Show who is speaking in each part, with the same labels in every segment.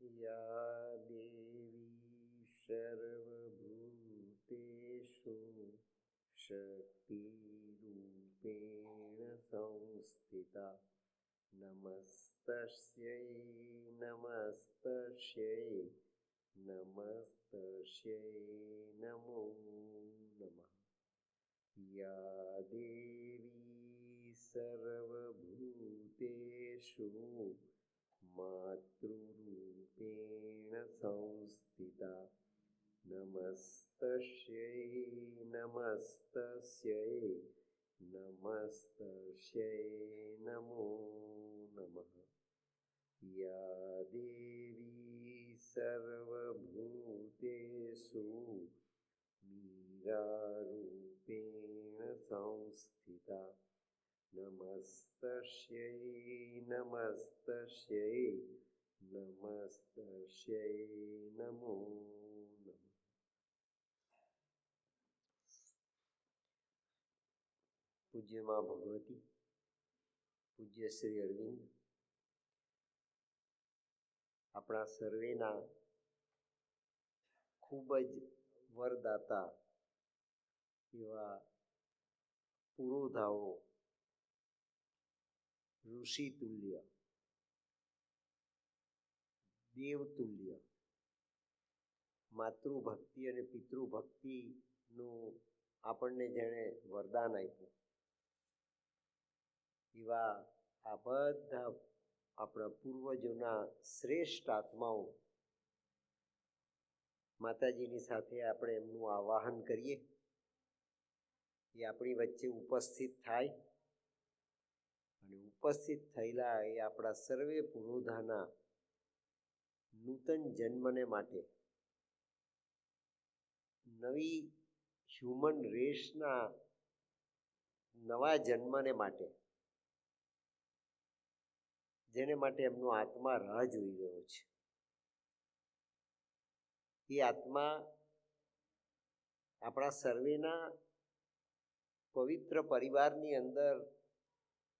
Speaker 1: या देवी सर्वभूतेषु शक्तिरूपेण संस्थिता नमस्तस्यै नमस्तस्यै नमस्तस्यै नमो नमः। या देवी सर्वभूतेषु मातृरूपेण संस्थिता नमस्तस्यै नमस्तस्यै नमस्तस्यै नमो नमः। या देवी सर्वभूतेषु मीरारूपेण संस्थिता नमस्तस्यै नमस्तस्यै नमस्तस्यै नमो नमः। પૂજ્ય મા ભગવતી, પૂજ્ય શ્રી અરવિંદ આપણા સર્વેના ખૂબ જ વરદાતા એવા પુરોધાઓ, ઋષિતુલ્ય, દેવતુલ્ય, માતૃભક્તિ અને પિતૃભક્તિનું આપણને જેણે વરદાન આપ્યું એવા આ બધા આપણા પૂર્વજોના શ્રેષ્ઠ આત્માઓ, માતાજીની સાથે આપણે એમનું આવાહન કરીએ, એ આપણી વચ્ચે ઉપસ્થિત થાય અને ઉપસ્થિત થયેલા એ આપણા સર્વે પુરોધાના નૂતન જન્મને માટે, નવી હ્યુમન રેસના નવા જન્મને માટે, જેને માટે એમનો આત્મા રાહ જોઈ રહ્યો છે, એ આત્મા આપણા સર્વેના પવિત્ર પરિવારની અંદર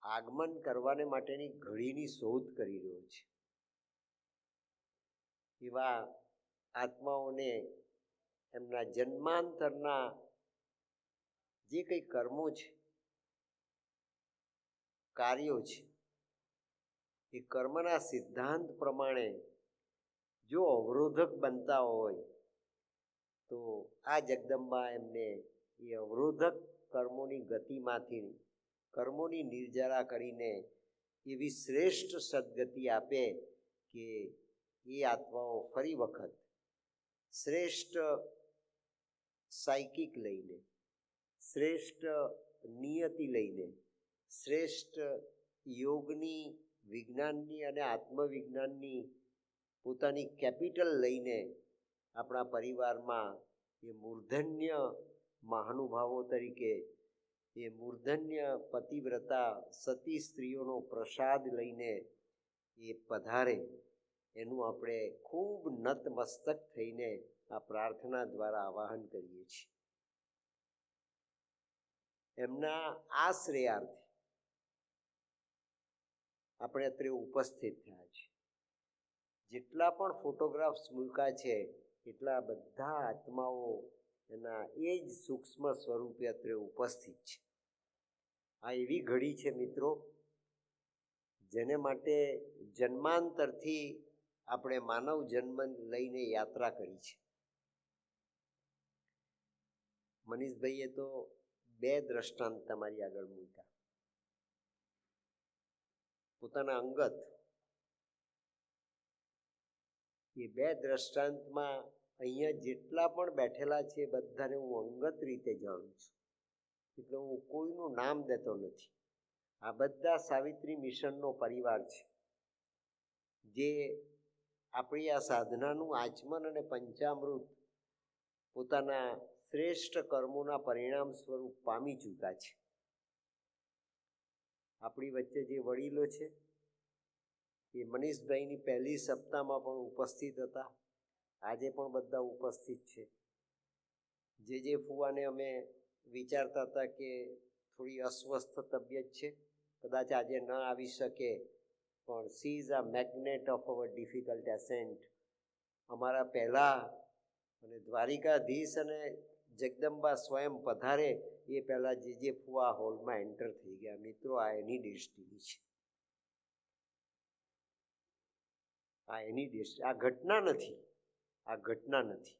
Speaker 1: આગમન કરવાને માટેની ઘડીની શોધ કરી રહ્યો છે. એવા આત્માઓને એમના જન્માંતરના જે કંઈ કર્મો છે, કાર્યો છે, એ કર્મના સિદ્ધાંત પ્રમાણે જો અવરોધક બનતા હોય તો આ જગદંબા એમને એ અવરોધક કર્મોની ગતિમાંથી કર્મોની નિર્જરા કરીને એવી શ્રેષ્ઠ સદગતિ આપે કે એ આત્માઓ ફરી વખત શ્રેષ્ઠ સાયકિક લઈને, શ્રેષ્ઠ નિયતિ લઈને, શ્રેષ્ઠ યોગની, વિજ્ઞાનની અને આત્મવિજ્ઞાનની પોતાની કેપિટલ લઈને આપણા પરિવારમાં એ મૂર્ધન્ય મહાનુભાવો તરીકે, એ મૂર્ધન્ય પતિવ્રતા સતી સ્ત્રીઓનો પ્રસાદ લઈને એ પધારે, એનું આપણે ખૂબ નતમસ્તક થઈને આ પ્રાર્થના દ્વારા આવાહન કરીએ છીએ. એમના આ શ્રેયાર્થે આપણે અત્રે ઉપસ્થિત થયા છીએ. જેટલા પણ ફોટોગ્રાફ્સ મૂક્યા છે એટલા બધા આત્માઓ એના એ જ સૂક્ષ્મ સ્વરૂપે અત્રે ઉપસ્થિત છે. આ એવી ઘડી છે મિત્રો, જેને માટે જન્માંતરથી આપણે માનવ જન્મ લઈને યાત્રા કરી છે. મનીષભાઈએ તો 2 દ્રષ્ટાંત તમારી આગળ મૂક્યા. પોતાના અંગત એ 2 દ્રષ્ટાંતમાં અહીંયા જેટલા પણ બેઠેલા છે એ બધાને હું અંગત રીતે જાણું છું, એટલે હું કોઈનું નામ દેતો નથી. આ બધા સાવિત્રી મિશનનો પરિવાર છે, જે આપણી આ સાધનાનું આચમન અને પંચામૃત પોતાના શ્રેષ્ઠ કર્મોના પરિણામ સ્વરૂપ પામી ચૂક્યા છે. આપણી વચ્ચે જે વડીલો છે એ મનીષભાઈની પહેલી સપ્તાહમાં પણ ઉપસ્થિત હતા, આજે પણ બધા ઉપસ્થિત છે. જે ફુવાને અમે વિચારતા હતા કે થોડી અસ્વસ્થ તબિયત છે, કદાચ આજે ન આવી શકે, પણ C is a magnet of our difficult ascent અમારા પહેલાં અને દ્વારિકાધીશ અને જગદંબા સ્વયં પધારે એ પહેલાં જે ફુવા હોલમાં એન્ટર થઈ ગયા. મિત્રો, આ એની ડેસ્ટિની છે, આ એની ડેસ્ટિની. આ ઘટના નથી, આ ઘટના નથી.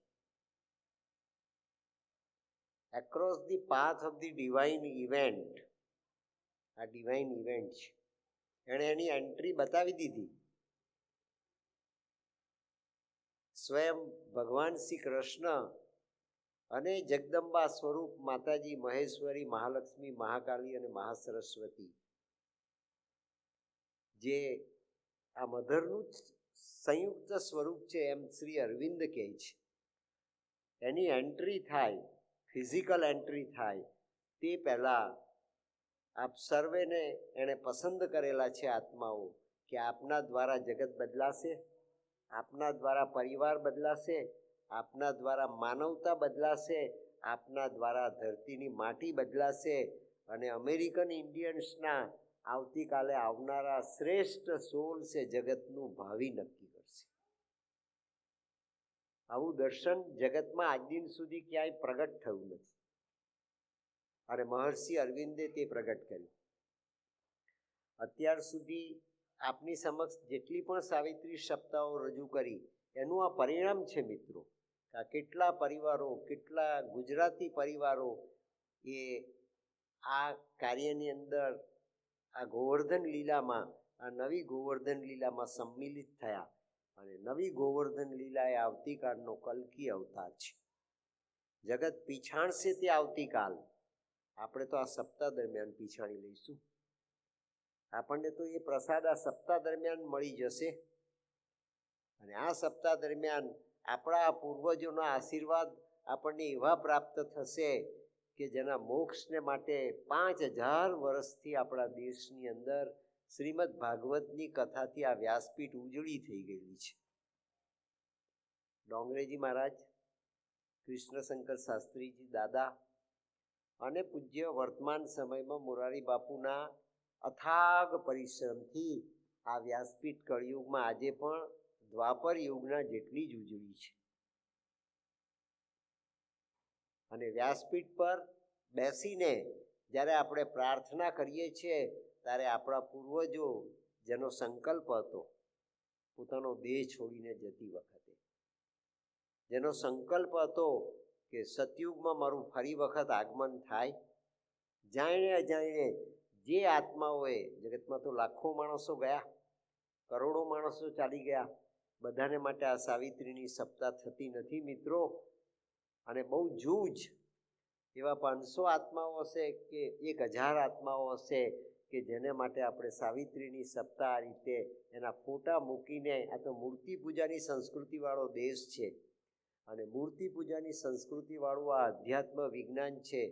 Speaker 1: Across the path of the divine event, આ ડિવાઇન ઇવેન્ટ છે. એણે એની એન્ટ્રી બતાવી દીધી. સ્વયં ભગવાન શ્રી કૃષ્ણ અને જગદંબા સ્વરૂપ માતાજી મહેશ્વરી, મહાલક્ષ્મી, મહાકાલી અને મહાસરસ્વતી, જે આ મધરનું જ સંયુક્ત સ્વરૂપ છે એમ શ્રી અરવિંદ કહે છે. એની એન્ટ્રી થાય, ફિઝિકલ એન્ટ્રી થાય તે પહેલાં આપ સર્વેને એણે પસંદ કરેલા છે આત્માઓ કે આપના દ્વારા જગત બદલાશે, આપના દ્વારા પરિવાર બદલાશે, આપના દ્વારા માનવતા બદલાશે, આપના દ્વારા ધરતીની માટી બદલાશે અને અમેરિકન ઇન્ડિયન્સના આવતીકાલે આવનારા શ્રેષ્ઠ સોલ છે જગતનું ભાવિ નક્કી કરશે. આવું દર્શન જગતમાં આજ દિન સુધી ક્યાંય પ્રગટ થયું નથી અને મહર્ષિ અરવિંદે તે પ્રગટ કર્યું. અત્યાર સુધી આપની સમક્ષ જેટલી પણ સાવિત્રી સપ્તાહો રજૂ કરી એનું આ પરિણામ છે મિત્રો. આ કેટલા પરિવારો, કેટલા ગુજરાતી પરિવારો એ આ કાર્યની અંદર, આ ગોવર્ધન લીલામાં, આ નવી ગોવર્ધન લીલામાં સંમિલિત થયા. અને નવી ગોવર્ધન લીલા એ આવતીકાલનો કલ્કી અવતાર છે. જગત પીછાણશે તે આવતીકાલ. આપણે તો આ સપ્તાહ દરમિયાન પીછાણી લઈશું. આપણને તો એ પ્રસાદ આ સપ્તાહ દરમિયાન મળી જશે અને આ સપ્તાહ દરમિયાન આપણા પૂર્વજોના આશીર્વાદ આપણને એવા પ્રાપ્ત થશે કે જેના મોક્ષને માટે 5000 વર્ષથી આપણા દેશની અંદર શ્રીમદ ભાગવતની કથાથી આ વ્યાસપીઠ ઉજળી થઈ ગયેલી છે. ડોંગરેજી મહારાજ, કૃષ્ણશંકર શાસ્ત્રીજી દાદા અને પૂજ્ય વર્તમાન સમયમાં મોરારી બાપુના અથાગ પરિશ્રમથી આ વ્યાસપીઠ કળિયુગમાં આજે પણ દ્વાપર યુગના જેટલી જ ઉજળી છે. અને વ્યાસપીઠ પર બેસીને જ્યારે આપણે પ્રાર્થના કરીએ છીએ ત્યારે આપણા પૂર્વજો જેનો સંકલ્પ હતો પોતાનો દેહ છોડીને જતી વખતે, જેનો સંકલ્પ હતો કે સતયુગમાં મારું ફરી વખત આગમન થાય, જાણે અજાણે જે આત્માઓએ, જગતમાં તો લાખો માણસો ગયા, કરોડો માણસો ચાલી ગયા, બધાને માટે આ સાવિત્રીની સપ્તાહ થતી નથી મિત્રો. અને બહુ જૂજ એવા 500 આત્માઓ હશે કે 1000 આત્માઓ હશે કે જેને માટે આપણે સાવિત્રીની સપ્તાહ આ રીતે એના ફોટા મૂકીને, આ તો મૂર્તિ પૂજાની સંસ્કૃતિવાળો દેશ છે અને મૂર્તિ પૂજાની સંસ્કૃતિવાળું આ અધ્યાત્મ વિજ્ઞાન છે,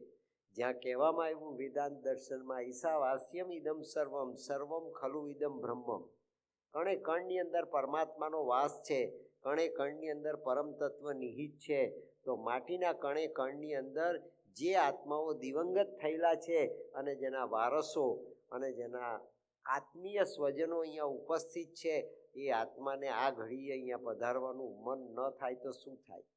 Speaker 1: જ્યાં કહેવામાં આવ્યું વેદાંત દર્શનમાં, ઈશા વાસ્યમ ઇદમ સર્વમ, સર્વમ ખલુ ઇદમ બ્રહ્મમ. કણે કણની અંદર પરમાત્માનો વાસ છે, કણે કણની અંદર પરમ તત્વ નિહિત છે. તો માટીના કણે કણની અંદર જે આત્માઓ દિવંગત થયેલા છે અને જેના વારસો અને જેના આત્મીય સ્વજનો અહીંયા ઉપસ્થિત છે, એ આત્માને આ ઘડીએ અહીંયા પધારવાનું મન ન થાય તો શું થાય?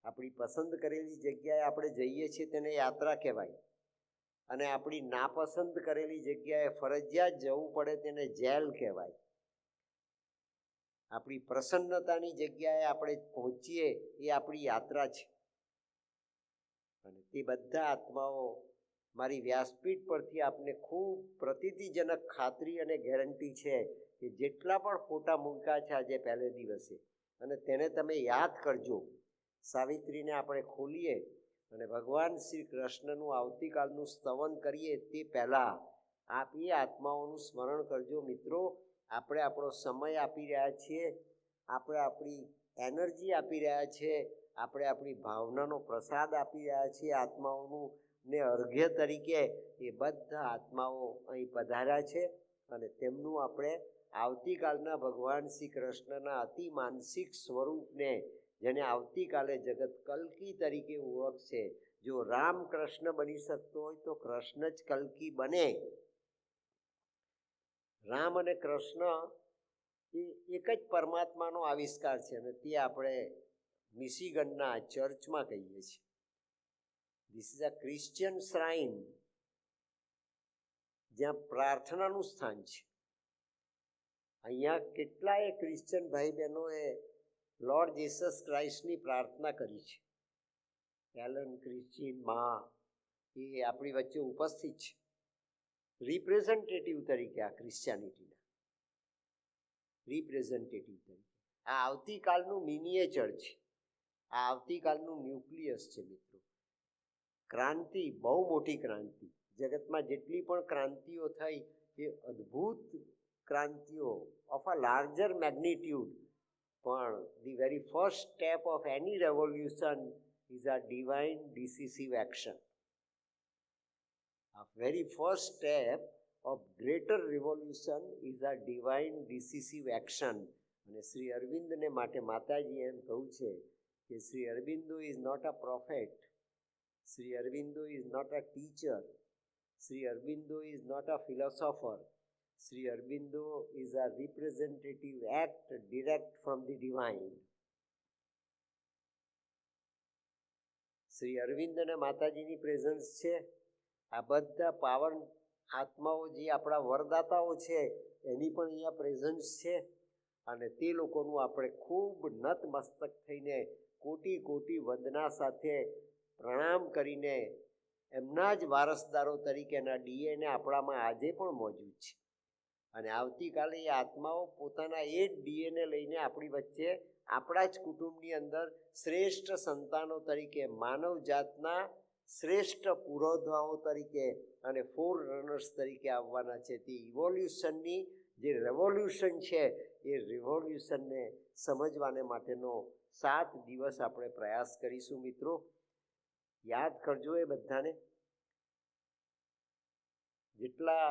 Speaker 1: આપણી પસંદ કરેલી જગ્યાએ આપણે જઈએ છીએ તેને યાત્રા કહેવાય અને આપણી નાપસંદ કરેલી જગ્યાએ ફરજિયાત જવું પડે તેને જેલ કહેવાય. આપણી પ્રસન્નતાની જગ્યાએ આપણે પહોંચીએ એ આપણી યાત્રા છે. અને તે બધા આત્માઓ મારી વ્યાસપીઠ પરથી આપને ખૂબ પ્રતીતિજનક ખાતરી અને ગેરંટી છે કે જેટલા પણ ફોટા મૂક્યા છે આજે પહેલે દિવસે, અને તેને તમે યાદ કરજો. સાવિત્રીને આપણે ખોલીએ અને ભગવાન શ્રી કૃષ્ણનું આવતીકાલનું સ્તવન કરીએ તે પહેલાં આપ એ આત્માઓનું સ્મરણ કરજો મિત્રો. આપણે આપણો સમય આપી રહ્યા છીએ, આપણે આપણી એનર્જી આપી રહ્યા છીએ, આપણે આપણી ભાવનાનો પ્રસાદ આપી રહ્યા છીએ આત્માઓનું ને અર્ઘ્ય તરીકે. એ બધા આત્માઓ અહીં પધાર્યા છે અને તેમનું આપણે આવતીકાલના ભગવાન શ્રી કૃષ્ણના અતિ માનસિક સ્વરૂપને, જેને આવતીકાલે જગત કલ્કી તરીકે ઓળખશે. જો રામ કૃષ્ણ બની શકતો હોય તો કૃષ્ણ જ કલ્કી બને. રામ અને કૃષ્ણ એ એક જ પરમાત્માનો આવિષ્કાર છે અને તે આપણે મિશિગનના ચર્ચમાં કહીએ છીએ. ધીસ ઇઝ અ ક્રિશ્ચિયન શ્રાઇન, જ્યાં પ્રાર્થનાનું સ્થાન છે. અહીંયા કેટલાય ક્રિશ્ચિયન ભાઈ બહેનોએ લોર્ડ જીસસ ક્રાઇસ્ટની પ્રાર્થના કરી છે. એલન, ક્રિશ્ચિયન, મા એ આપણી વચ્ચે ઉપસ્થિત છે રિપ્રેઝેન્ટેટિવ તરીકે. આ ક્રિશ્ચિયાનિટીના રિપ્રેઝેન્ટેટિવ તરીકે આ આવતીકાલનું મિનિએચર છે, આ આવતીકાલનું ન્યુક્લિયસ છે. મિત્રો, ક્રાંતિ, બહુ મોટી ક્રાંતિ, જગતમાં જેટલી પણ ક્રાંતિઓ થઈ એ અદ્ભુત ક્રાંતિઓ ઓફ અ લાર્જર મેગ્નિટ્યુડ, પણ the very first step of any revolution is a divine decisive action. A very first step of greater revolution is a divine decisive action. અને શ્રી અરવિંદને માટે માતાજીએ એમ કહ્યું છે કે Shri Aurobindo is not a prophet, Shri Aurobindo is not a teacher, Shri Aurobindo is not a philosopher, Shri Aurobindo is a representative act direct from the divine. Shri Aurobindo અને માતાજીની presence છે. આ બધા પાવન આત્માઓ જે આપણા વરદાતાઓ છે એની પણ અહીંયા પ્રેઝન્સ છે. અને તે લોકોનું આપણે ખૂબ નતમસ્તક થઈને કોટી કોટી વંદના સાથે પ્રણામ કરીને એમના જ વારસદારો તરીકેના ડીએનએ આપણામાં આજે પણ મોજૂદ છે. અને આવતીકાલે એ આત્માઓ પોતાના એ જ ડીએનએ લઈને આપણી વચ્ચે આપણા જ કુટુંબની અંદર શ્રેષ્ઠ સંતાનો તરીકે, માનવ જાતના શ્રેષ્ઠ પુરોધાઓ તરીકે અને ફોર રનર્સ તરીકે આવવાના છે. તે ઇવોલ્યુશનની જે રેવોલ્યુશન છે એ રિવોલ્યુશનને સમજવાને માટેનો 7 દિવસ આપણે પ્રયાસ કરીશું. મિત્રો, યાદ કરજો એ બધાને. જેટલા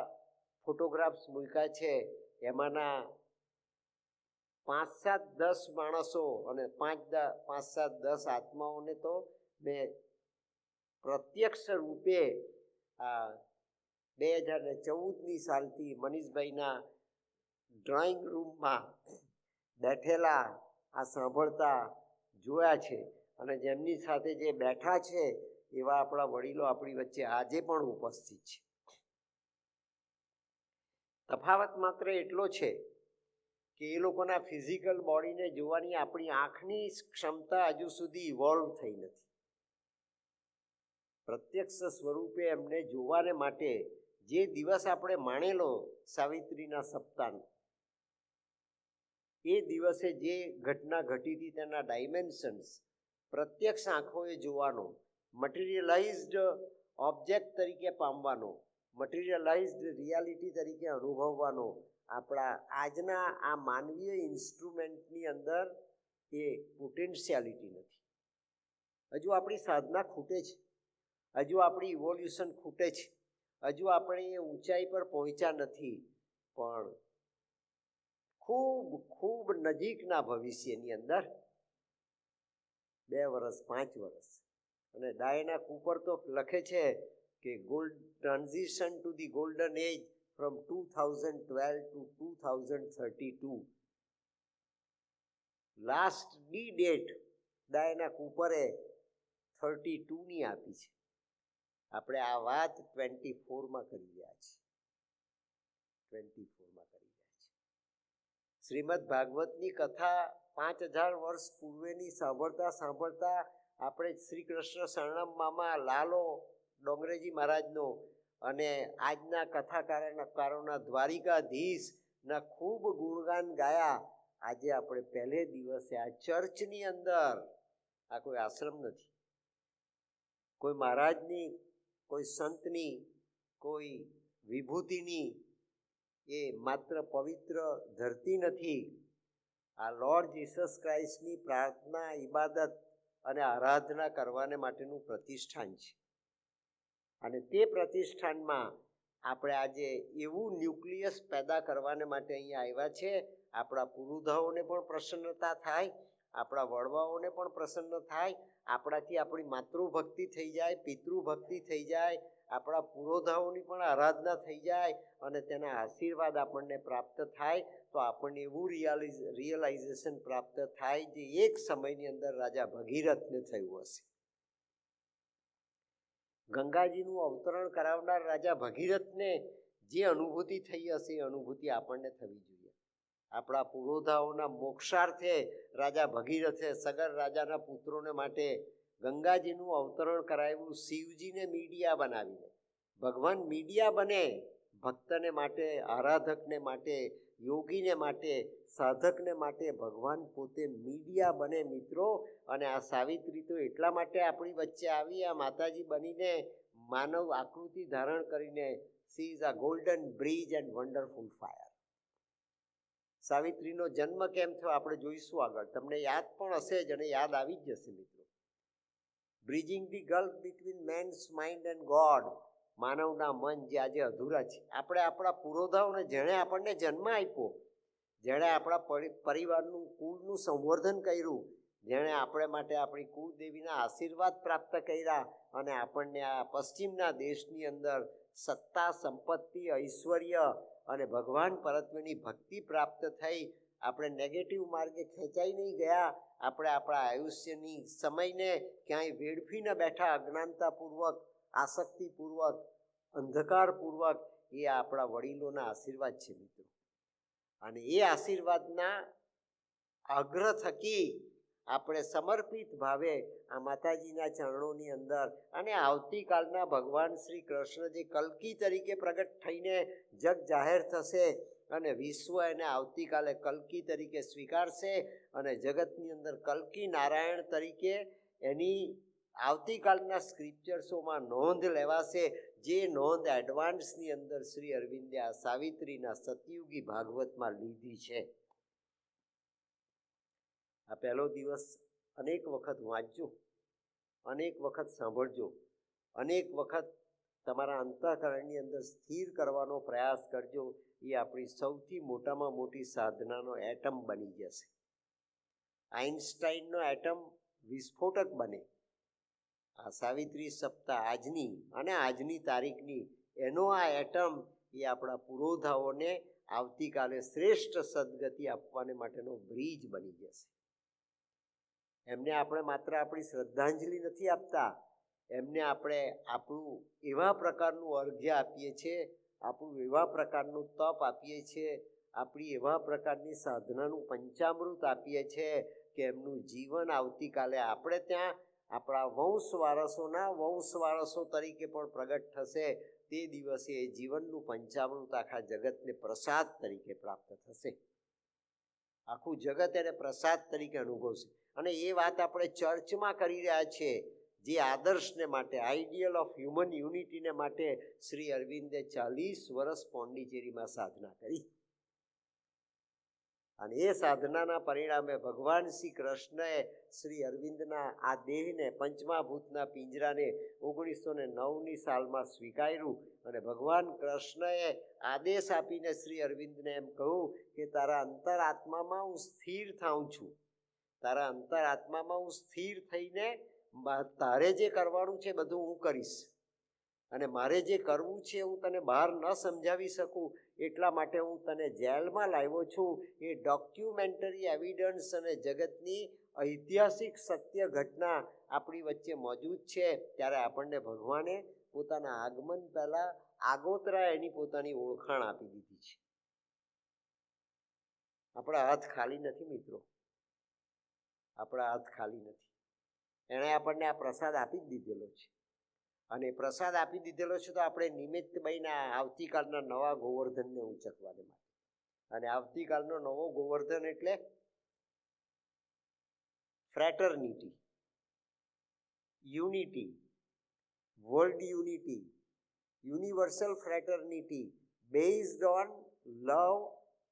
Speaker 1: ફોટોગ્રાફ્સ મૂક્યા છે એમાંના 5-7-10 માણસો અને 5-7-10 આત્માઓને તો મેં પ્રત્યક્ષ રૂપે 2014ની સાલથી મનીષભાઈના ડ્રોઈંગ રૂમમાં બેઠેલા આ સાંભળતા જોયા છે. અને જેમની સાથે જે બેઠા છે એવા આપણા વડીલો આપણી વચ્ચે આજે પણ ઉપસ્થિત છે. તફાવત માત્ર એટલો છે કે એ લોકોના ફિઝિકલ બોડીને જોવાની આપણી આંખની ક્ષમતા હજુ સુધી ઇવોલ્વ થઈ નથી. પ્રત્યક્ષ સ્વરૂપે એમને જોવાને માટે જે દિવસ આપણે માણેલો સાવિત્રીના સપ્તાહનો, એ દિવસે જે ઘટના ઘટી હતી તેના ડાયમેન્શન્સ પ્રત્યક્ષ આંખોએ જોવાનો, મટીરિયલાઇઝડ ઓબ્જેક્ટ તરીકે પામવાનો, મટીરિયલાઇઝડ રિયાલિટી તરીકે અનુભવવાનો આપણા આજના આ માનવીય ઇન્સ્ટ્રુમેન્ટની અંદર એ પોટેન્શિયાલિટી નથી. હજુ આપણી સાધના ખૂટે છે, હજુ આપણી ઇવોલ્યુશન ખૂટે છે, હજુ આપણે એ ઊંચાઈ પર પહોંચ્યા નથી. પણ ખૂબ ખૂબ નજીકના ભવિષ્યની અંદર 2 વર્ષ 5 વર્ષ, અને ડાયના કૂપર તો લખે છે કે transition to the golden age from 2012 to 2032. Last D date Diana કૂપરે 32ની આપી છે. આપણે આ વાત 24માં કરી રહ્યા છીએ. 24માં કરી રહ્યા છીએ. શ્રીમદ ભાગવતની કથા 5000 વર્ષ પૂર્વેની સાંભળતા સાંભળતા આપણે શ્રી કૃષ્ણ શરણમ મામા, લાલો ડોંગરેજી મહારાજનો અને આજના કથાકારોના દ્વારિકાધીશના ખૂબ ગુણગાન ગાયા. આજે આપણે પહેલે દિવસે આ ચર્ચની અંદર, આ કોઈ આશ્રમ નથી, કોઈ મહારાજની, કોઈ સંતની, કોઈ વિભૂતિની એ માત્ર પવિત્ર ધરતી નથી. આ લોર્ડ જીસસ ક્રાઇસ્ટની પ્રાર્થના, ઇબાદત અને આરાધના કરવાને માટેનું પ્રતિષ્ઠાન છે. અને તે પ્રતિષ્ઠાનમાં આપણે આજે એવું ન્યુક્લિયસ પેદા કરવાને માટે અહીંયા આવ્યા છે. આપણા પુરુધાઓને પણ પ્રસન્નતા થાય, આપણા વડવાઓને પણ પ્રસન્ન થાય, આપણાથી આપણી માતૃભક્તિ થઈ જાય, પિતૃભક્તિ થઈ જાય, આપણા પુરોધાઓની પણ આરાધના થઈ જાય અને તેના આશીર્વાદ આપણને પ્રાપ્ત થાય. તો આપણને એવું રિયલાઇઝેશન પ્રાપ્ત થાય જે એક સમયની અંદર રાજા ભગીરથને થયું હશે. ગંગાજીનું અવતરણ કરાવનાર રાજા ભગીરથને જે અનુભૂતિ થઈ હશે એ અનુભૂતિ આપણને થવી જોઈએ. આપણા પુરોધાઓના મોક્ષાર્થે રાજા ભગીરથે સગર રાજાના પુત્રોને માટે ગંગાજીનું અવતરણ કરાવ્યું. શિવજીને મીડિયા બનાવીને ભગવાન મીડિયા બને ભક્તને માટે, આરાધકને માટે, યોગીને માટે, સાધકને માટે ભગવાન પોતે મીડિયા બને મિત્રો. અને આ સાવિત્રી તો એટલા માટે આપણી વચ્ચે આવી, આ માતાજી બનીને માનવ આકૃતિ ધારણ કરીને. She is a golden bridge and wonderful fire. સાવિત્રીનો જન્મ કેમ થયો આપણે જોઈશું આગળ. તમને યાદ પણ હશે જ અને યાદ આવી જ જશે મિત્રો. Bridging the gulf between man's mind and God. માનવના મન જે આજે અધૂરા છે, આપણે આપણા પુરોધાઓને જેણે આપણને જન્મ આપ્યો, જેણે આપણા પરિવારનું કુળનું સંવર્ધન કર્યું, જેણે આપણે માટે આપણી કુળદેવીના આશીર્વાદ પ્રાપ્ત કર્યા અને આપણને આ પશ્ચિમના દેશની અંદર સત્તા, સંપત્તિ, ઐશ્વર્ય અને ભગવાન પરત્વની ભક્તિ પ્રાપ્ત થઈ. આપણે નેગેટિવ માર્ગે ખેંચાઈ નહીં ગયા. આપણે આપણા આયુષ્યની સમયને ક્યાંય વેડફી ન બેઠા. અજ્ઞાનતાપૂર્વક, આસક્તિપૂર્વક, અંધકારપૂર્વક. એ આપણા વડીલોના આશીર્વાદ છે મિત્રો. અને એ આશીર્વાદના આગ્રહ થકી આપણે સમર્પિત ભાવે આ માતાજીના ચરણોની અંદર અને આવતીકાલના ભગવાન શ્રી કૃષ્ણ જે કલ્કી તરીકે પ્રગટ થઈને જગ જાહેર થશે અને વિશ્વ એને આવતીકાલે કલ્કી તરીકે સ્વીકારશે અને જગતની અંદર કલ્કી નારાયણ તરીકે એની આવતીકાલના સ્ક્રિપ્ચર્સોમાં નોંધ લેવાશે. જે નોંધ એડવાન્સની અંદર શ્રી અરવિંદે આ સાવિત્રીના સતયુગી ભાગવતમાં લીધી છે. આ પહેલો દિવસ અનેક વખત વાંચજો, અનેક વખત સાંભળજો, અનેક વખત તમારા અંતઃકરણની અંદર સ્થિર કરવાનો પ્રયાસ કરજો. એ આપણી સૌથી મોટામાં મોટી સાધનાનો એટમ બની જશે. આઇન્સ્ટાઈનનો એટમ વિસ્ફોટક બને. આ સાવિત્રી સપ્તાહ આજની અને આજની તારીખની એનો આ એટમ એ આપણા પુરોધાઓને આવતીકાલે શ્રેષ્ઠ સદગતિ આપવાને માટેનો બ્રિજ બની જશે. એમને આપણે માત્ર આપણી શ્રદ્ધાંજલિ નથી આપતા, એમને આપણે આપણું એવા પ્રકારનું અર્ઘ્ય આપીએ છીએ, આપણું એવા પ્રકારનું તપ આપીએ છીએ, આપણી એવા પ્રકારની સાધનાનું પંચામૃત આપીએ છીએ કે એમનું જીવન આવતીકાલે આપણે ત્યાં આપણા વંશ વારસો તરીકે પણ પ્રગટ થશે. તે દિવસે એ જીવનનું પંચામૃત આખા જગતને પ્રસાદ તરીકે પ્રાપ્ત થશે. આખું જગત એને પ્રસાદ તરીકે અનુભવશે. અને એ વાત આપણે ચર્ચમાં કરી રહ્યા છીએ. જે આદર્શને માટે, આઈડિયલ ઓફ હ્યુમન યુનિટીને માટે શ્રી અરવિંદે 40 વર્ષ પોંડિચેરીમાં સાધના કરી. અને એ સાધનાના પરિણામે ભગવાન શ્રી કૃષ્ણએ શ્રી અરવિંદના આ દેહને, પંચમહાભૂતના પિંજરાને 1909ની સાલમાં સ્વીકાર્યું. અને ભગવાન કૃષ્ણએ આદેશ આપીને શ્રી અરવિંદને એમ કહ્યું કે તારા અંતરાત્મામાં હું સ્થિર થાઉં છું. તારા અંતરાત્મામાં હું સ્થિર થઈને તારે જે કરવાનું છે બધું હું કરીશ. અને મારે જે કરવું છે હું તને બહાર ન સમજાવી શકું એટલા માટે હું તને જેલમાં લાવ્યો છું. એ ડોક્યુમેન્ટરી એવિડન્સ અને જગતની ઐતિહાસિક સત્ય ઘટના આપણી વચ્ચે મોજૂદ છે. ત્યારે આપણને ભગવાને પોતાના આગમન પહેલાં આગોતરા એની પોતાની ઓળખાણ આપી દીધી છે. આપણા હાથ ખાલી નથી મિત્રો, આપણા હાથ ખાલી નથી. એણે આપણને આ પ્રસાદ આપી જ દીધેલો છે. અને પ્રસાદ આપી દીધેલો છે તો આપણે નિમિત્ત બનીને આવતીકાલના નવા ગોવર્ધનને ઉંચકવાને માટે. અને આવતીકાલનો નવો ગોવર્ધન એટલે fraternity, unity, world unity, universal fraternity based on love,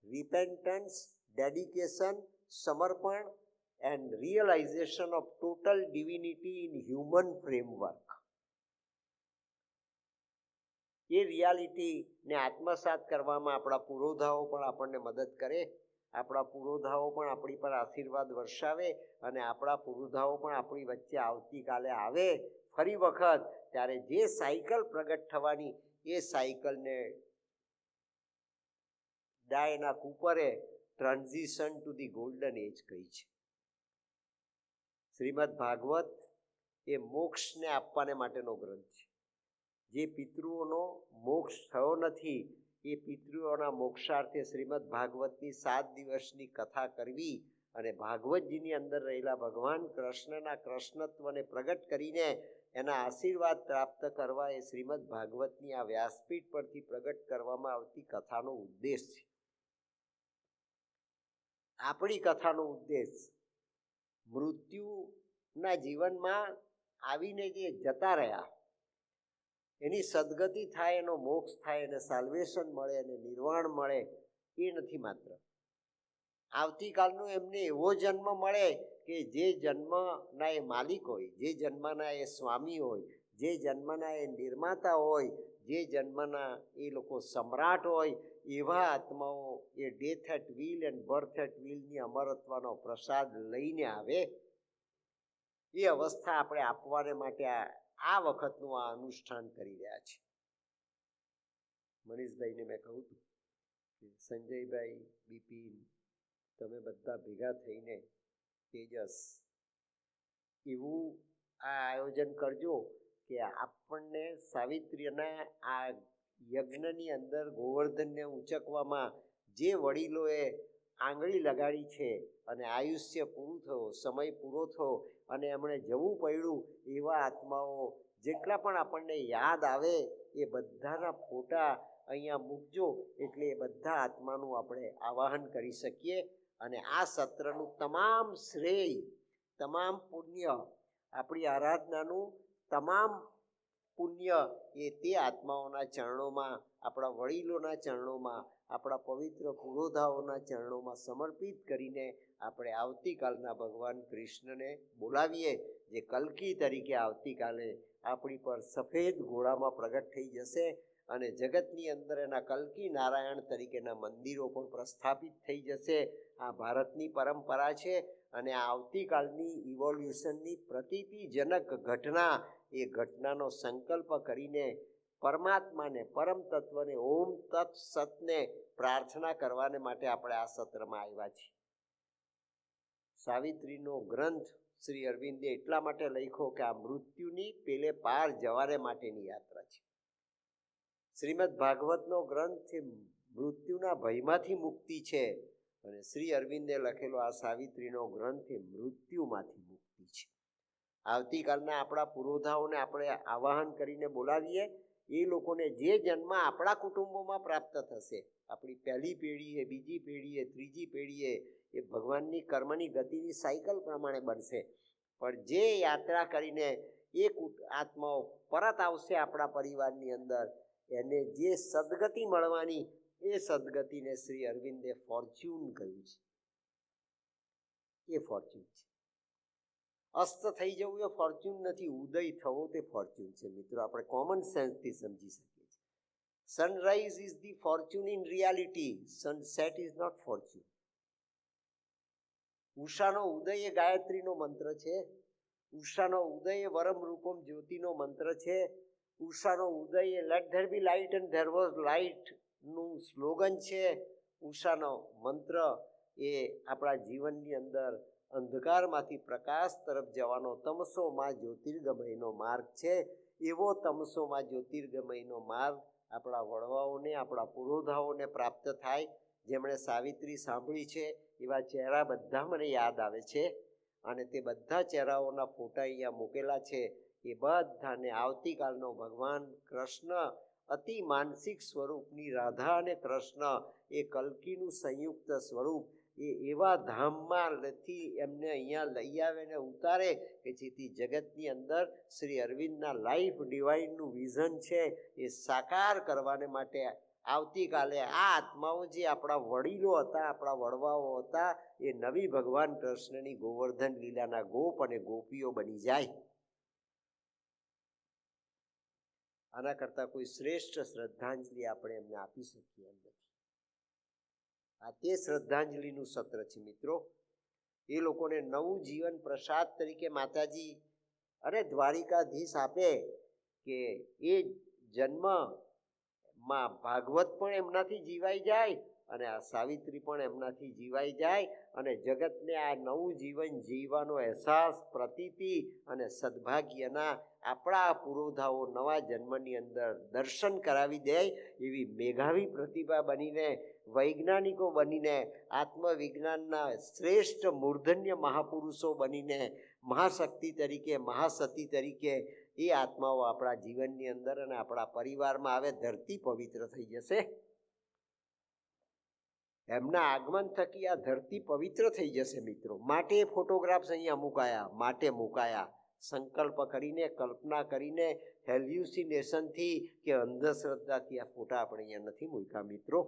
Speaker 1: repentance, dedication, સમર્પણ and realisation of total divinity in human framework. એ રિયાલિટીને આત્મસાત કરવામાં આપણા પુરોધાઓ પણ આપણને મદદ કરે. આપણા પુરોધાઓ પણ આપણી પર આશીર્વાદ વર્ષાવે અને આપણા પુરોધાઓ પણ આપણી વચ્ચે આવતીકાલે આવે ફરી વખત. ત્યારે જે સાયકલ પ્રગટ થવાની એ સાયકલને ડાયના કૂપરે transition to the golden age કહી છે. શ્રીમદ ભાગવત એ મોક્ષને આપવાને માટેનો ગ્રંથ છે. જે પિતૃઓનો મોક્ષ થયો નથી એ પિતૃઓના મોક્ષાર્થે શ્રીમદ ભાગવતની 7 દિવસની કથા કરવી અને ભાગવતજીની અંદર રહેલા ભગવાન કૃષ્ણના કૃષ્ણત્વને પ્રગટ કરીને એના આશીર્વાદ પ્રાપ્ત કરવા એ શ્રીમદ ભાગવતની આ વ્યાસપીઠ પરથી પ્રગટ કરવામાં આવતી કથાનો ઉદ્દેશ છે. આપણી કથાનો ઉદ્દેશ મૃત્યુના જીવનમાં આવીને જે જતા રહ્યા એની સદગતિ થાય, એનો મોક્ષ થાય, એને સાલ્વેશન મળે, એને નિર્વાણ મળે એ નથી. માત્ર આવતીકાલનો એમને એવો જન્મ મળે કે જે જન્મના એ માલિક હોય, જે જન્મના એ સ્વામી હોય, જે જન્મના એ નિર્માતા હોય, જે જન્મના એ લોકો સમ્રાટ હોય, એવા આત્માઓ એ death at wheel and birth at વ્હીલની અમરત્વનો પ્રસાદ લઈને આવે. એ અવસ્થા આપણે આપવાને માટે આ વખતનું આ અનુષ્ઠાન કરી રહ્યા છે. મનીષભાઈને મેં કહું હતું કે સંજયભાઈ, બિપિન, તમે બધા ભેગા થઈને તેજસ એવું આ આયોજન કરજો કે આપણને સાવિત્રીના આ યજ્ઞની અંદર ગોવર્ધનને ઉંચકવામાં જે વડીલોએ આંગળી લગાડી છે અને આયુષ્ય પૂરું થયો, સમય પૂરો થયો અને એમણે જવું પડ્યું એવા આત્માઓ જેટલા પણ આપણને યાદ આવે એ બધાના ફોટા અહીંયા મૂકજો, એટલે એ બધા આત્માનું આપણે આવાહન કરી શકીએ અને આ સત્રનું તમામ શ્રેય, તમામ પુણ્ય, આપણી આરાધનાનું તમામ પુણ્ય એ તે આત્માઓના ચરણોમાં, આપણા વડીલોના ચરણોમાં, આપણા પવિત્ર પુરોધાઓના ચરણોમાં સમર્પિત કરીને આપણે આવતીકાલના ભગવાન કૃષ્ણને બોલાવીએ, જે કલ્કી તરીકે આવતીકાલે આપણી પર સફેદ ઘોડામાં પ્રગટ થઈ જશે અને જગતની અંદર એના કલ્કી નારાયણ તરીકેના મંદિરો પણ પ્રસ્થાપિત થઈ જશે. આ ભારતની પરંપરા છે અને આ આવતીકાલની ઇવોલ્યુશનની પ્રતીતિજનક ઘટના, એ ઘટનાનો સંકલ્પ કરીને પરમાત્માને, પરમ તત્વને, ઓમ તત્ સતને પ્રાર્થના કરવાને માટે આપણે આ સત્રમાં આવ્યા છીએ. સાવિત્રીનો ગ્રંથ શ્રી અરવિંદે એટલા માટે લખ્યો કે આ મૃત્યુની પેલે પાર જવાને માટેની યાત્રા છે. શ્રીમદ ભાગવતનો ગ્રંથ એ મૃત્યુના ભયમાંથી મુક્તિ છે અને શ્રી અરવિંદે લખેલો આ સાવિત્રીનો ગ્રંથ એ મૃત્યુમાંથી મુક્તિ છે. આવતીકાલના આપણા પુરોધાઓને આપણે આવાહન કરીને બોલાવીએ. એ લોકોને જે જન્મ આપણા કુટુંબોમાં પ્રાપ્ત થશે, આપણી પહેલી પેઢીએ, બીજી પેઢીએ, ત્રીજી પેઢીએ, એ ભગવાનની કર્મની ગતિની સાયકલ પ્રમાણે બનશે. પણ જે યાત્રા કરીને એક આત્માઓ પરત આવશે આપણા પરિવારની અંદર, એને જે સદગતિ મળવાની, એ સદગતિને શ્રી અરવિંદે ફોર્ચ્યુન કહ્યું છે. એ ફોર્ચ્યુન છે. અસ્ત થઈ જવું એ ફોર્ચ્યુન નથી, ઉદય થવો તે ફોર્ચ્યુન છે. મિત્રો, આપણે કોમન સેન્સથી સમજી શકીએ છીએ. Sunrise is the fortune in reality, sunset is not fortune. ઉષાનો ઉદય એ ગાયત્રીનો મંત્ર છે. ઉષાનો ઉદય એ વરમ રૂપમ જ્યોતિનો મંત્ર છે. ઉષાનો ઉદય એ let there be light and there was light નું સ્લોગન છે. ઉષાનો મંત્ર એ આપણા જીવનની અંદર અંધકારમાંથી પ્રકાશ તરફ જવાનો તમસોમાં જ્યોતિર્ગમયનો માર્ગ છે. એવો તમસોમાં જ્યોતિર્ગમયનો માર્ગ આપણા વડવાઓને, આપણા પુરોધાઓને પ્રાપ્ત થાય. જેમણે સાવિત્રી સાંભળી છે એવા ચહેરા બધા મને યાદ આવે છે અને તે બધા ચહેરાઓના ફોટા અહીંયા મૂકેલા છે. એ બધાને આવતીકાલનો ભગવાન કૃષ્ણ અતિ માનસિક સ્વરૂપની રાધા અને કૃષ્ણ એ કલ્કીનું સંયુક્ત સ્વરૂપ એ એવા ધામમાંથી એમને અહીંયા લઈ આવે ને ઉતારે કે જેથી જગતની અંદર શ્રી અરવિંદના લાઈફ ડિવાઇનનું વિઝન છે એ સાકાર કરવાને માટે આવતીકાલે આ આત્માઓ જે આપણા વડીલો હતા, આપણા વડવાઓ હતા, એ નવી ભગવાન કૃષ્ણની ગોવર્ધન લીલાના ગોપ અને ગોપીઓ બની જાય. આના કરતાં કોઈ શ્રેષ્ઠ શ્રદ્ધાંજલિ આપણે એમને આપી શકીએ એમ નથી. આ તે શ્રદ્ધાંજલિનું સત્ર છે. મિત્રો, એ લોકોને નવું જીવન પ્રસાદ તરીકે માતાજી અને દ્વારિકાધીશ આપે કે એ જન્મમાં ભાગવત પણ એમનાથી જીવાઈ જાય અને આ સાવિત્રી પણ એમનાથી જીવાઈ જાય અને જગતને આ નવું જીવન જીવવાનો અહેસાસ, પ્રતીતિ અને સદભાગ્યના આપણા પુરોધાઓ નવા જન્મની અંદર દર્શન કરાવી દે એવી મેઘાવી પ્રતિભા બનીને, વૈજ્ઞાનિકો બનીને, આત્મવિજ્ઞાનના શ્રેષ્ઠ મૂર્ધન્ય મહાપુરુષો બનીને, મહાશક્તિ તરીકે, મહાસતી તરીકે એ આત્માઓ આપણા જીવનની અંદર અને આપણા પરિવારમાં આવે, ધરતી પવિત્ર થઈ જશે. એમના આગમન થકી આ ધરતી પવિત્ર થઈ જશે મિત્રો. માટે ફોટોગ્રાફ્સ અહીંયા મુકાયા. સંકલ્પ કરીને, કલ્પના કરીને, હેલ્યુસિનેશનથી કે અંધશ્રદ્ધાથી આ ફોટા આપણે અહીંયા નથી મૂક્યા મિત્રો.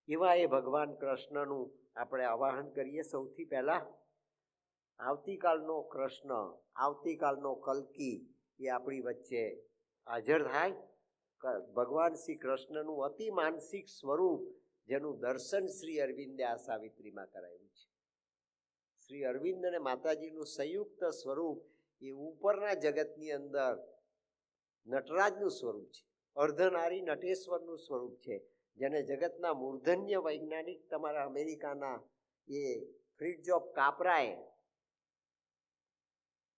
Speaker 1: એવા એ ભગવાન કૃષ્ણનું આપણે આવાહન કરીએ. સૌથી પહેલાં આવતીકાલનો કૃષ્ણ, આવતીકાલનો કલ્કી એ આપણી વચ્ચે હાજર થાય. ભગવાન શ્રી કૃષ્ણનું અતિ માનસિક સ્વરૂપ જેનું દર્શન શ્રી અરવિંદે આ સાવિત્રીમાં કરાવ્યું છે. શ્રી અરવિંદ અને માતાજીનું સંયુક્ત સ્વરૂપ એ ઉપરના જગતની અંદર નટરાજનું સ્વરૂપ છે, અર્ધનારી નટેશ્વરનું સ્વરૂપ છે, જેને જગતના મૂર્ધન્ય વૈજ્ઞાનિક તમારા અમેરિકાના એ ફ્રિડ્જોફ કાપરાએ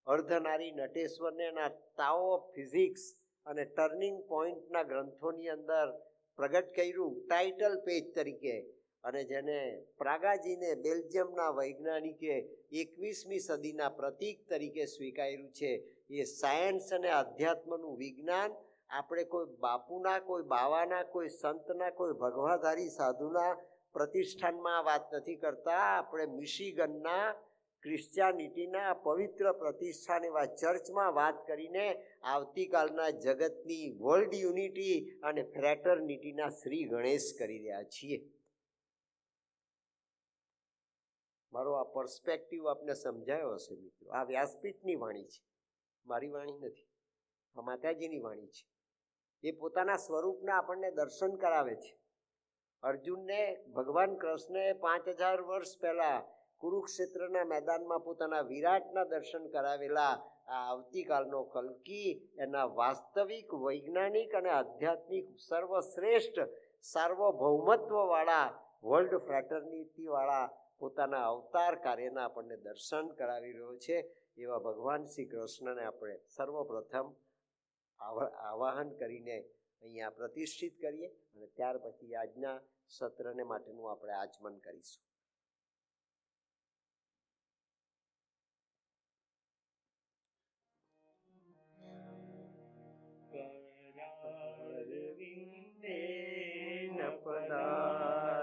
Speaker 1: અર્ધનારી નટેશ્વરને એના ટાઓ ઓફ ફિઝિક્સ અને ટર્નિંગ પોઈન્ટના ગ્રંથોની અંદર પ્રગટ કર્યું ટાઇટલ પેજ તરીકે, અને જેને પ્રાગાજીને બેલ્જિયમના વૈજ્ઞાનિકે 21મી સદીના પ્રતીક તરીકે સ્વીકાર્યું છે. એ સાયન્સ અને અધ્યાત્મનું વિજ્ઞાન આપણે કોઈ બાપુના, કોઈ બાવાના, કોઈ સંતના, કોઈ ભગવાધારી સાધુના પ્રતિષ્ઠાનમાં વાત નથી કરતા. આપણે મિશિગનના ક્રિશ્ચિયાનિટીના પવિત્ર પ્રતિષ્ઠાન એવા ચર્ચમાં વાત કરીને આવતીકાલના જગતની વર્લ્ડ યુનિટી અને ફ્રેટર્નિટીના શ્રી ગણેશ કરી રહ્યા છીએ. મારો આ પર્સપેક્ટિવ આપને સમજાયો હશે મિત્રો. આ વ્યાસપીઠની વાણી છે, મારી વાણી નથી, આ માતાજીની વાણી છે. એ પોતાના સ્વરૂપના આપણને દર્શન કરાવે છે. અર્જુનને ભગવાન કૃષ્ણએ 5000 વર્ષ પહેલાં કુરુક્ષેત્રના મેદાનમાં પોતાના વિરાટના દર્શન કરાવેલા આ આવતીકાલનો કલ્કી એના વાસ્તવિક વૈજ્ઞાનિક અને આધ્યાત્મિક સર્વશ્રેષ્ઠ સાર્વભૌમત્વવાળા વર્લ્ડ ફ્રેટર્નિટીવાળા પોતાના અવતાર કાર્યના આપણને દર્શન કરાવી રહ્યો છે. એવા ભગવાન શ્રી કૃષ્ણને આપણે સર્વપ્રથમ આવાહન કરીને અહીંયા પ્રતિષ્ઠિત કરીએ અને ત્યાર પછી આજના સત્રને માટેનું આપણે આચમન કરીશું.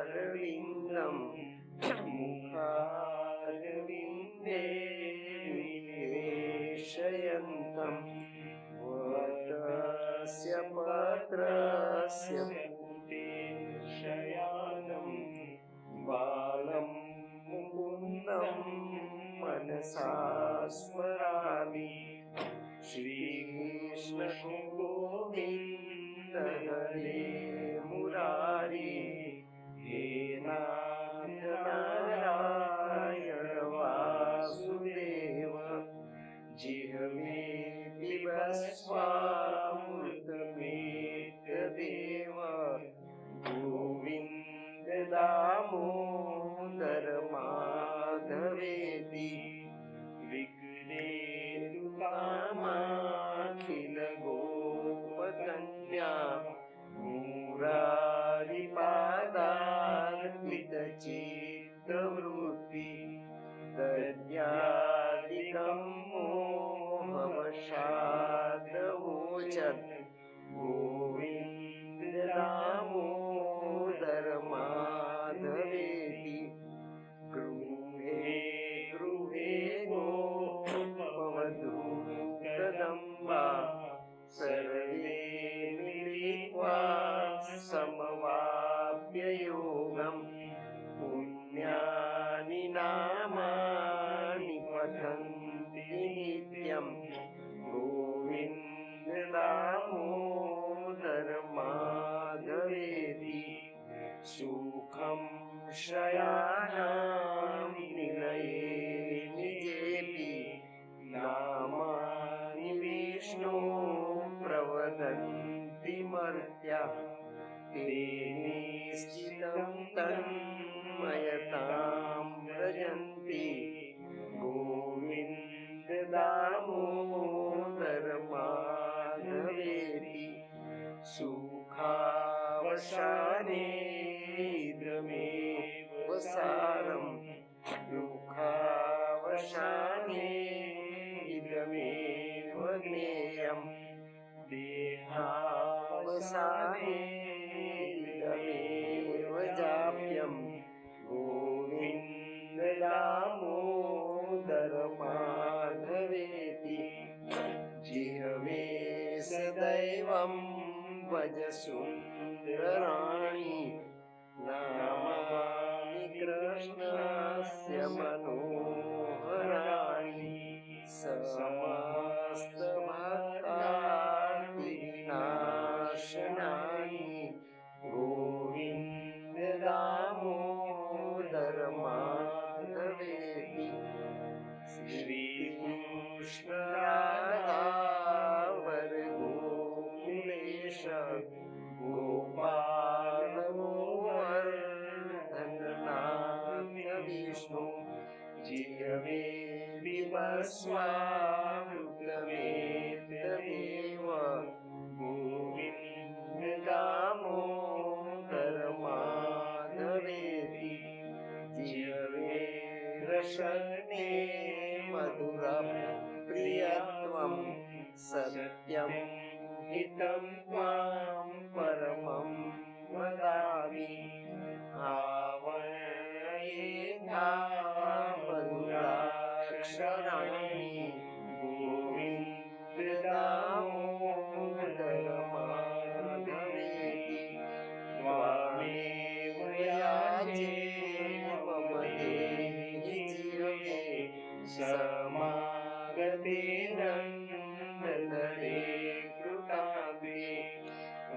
Speaker 1: પદારવિંદમ મુખારવિંદે નિવેશયંતમ વટસ્ય પત્રસ્ય પૂતે શયાનમ બાલમ મુકુંદમ મનસા સ્મરામિ. શ્રી કૃષ્ણ ગોવિંદ હરે મુરારી, હે નારાયણ વાસુદેવ, જીહવે પિબસ્વામૃતમેત દેવ, ગોવિંદ દામોદર માધવેતિ, વિઘ્નેતુ કામાખિલ ગોપકન્યા, મુરારિપાદાર્પિતચિત્તવૃત્તિ, દદ્યાદિકં મોહવશાદવોચત, ગોવિંદ દામોદર માધવેતિ, ગૃહે ગૃહે ગોપવધૂતદંબા, સર્વે મિલિત્વા સમવાપ્ય યોગમ, પુણ્યાનિ નામાનિ પઠન્તિ નિત્યમ, ગોવિંદ દામોદર માધવેતિ, સુખમ શયાનામ નિલયે નિજેપી, નામાનિ વિષ્ણુ પ્રવદન્તિ મર્ત્યા, તે નિશ્ચિતં તન્મયતાં વ્રજન્તિ ગોવિંદ દામોદર માધવેતિ સુખાવસાને ઇદમેવ સારમ દુઃખાવસાને ઇદમેવ જ્ઞેયમ દેહાવસાને ઇદમેવ જાપ્યમ ગોવિંદ દામોદર માધવેતિ જીહવે સદૈવં ભજ સુંદરાણી નામાનિ કૃષ્ણસ્ય મનોહરાણી સમસ્ત ભક્તાર્તિ વિનાશનાની ગોવિંદ દામોદર માધવેતિ શ્રી કૃષ્ણ રાધા વર ગોકુલેશ ગોપાલ ગોવર્ધનનાથ વિષ્ણુ જીહવે વિવસ્વામૃતમેતદેવ ગોવિંદ દામોદર માધવેતિ જીહવે રસને મધુરમ પ્રિયત્વમ સત્યમ હિતમ ત્વામ પરમં વદામિ આવયેથા મધુરાક્ષરાણિ ગોવિંદ દામોદર માધવેતિ ત્વામેવ યાચે મમ દેહી જીવે સમાગતે નંદનરે કૃતાંતે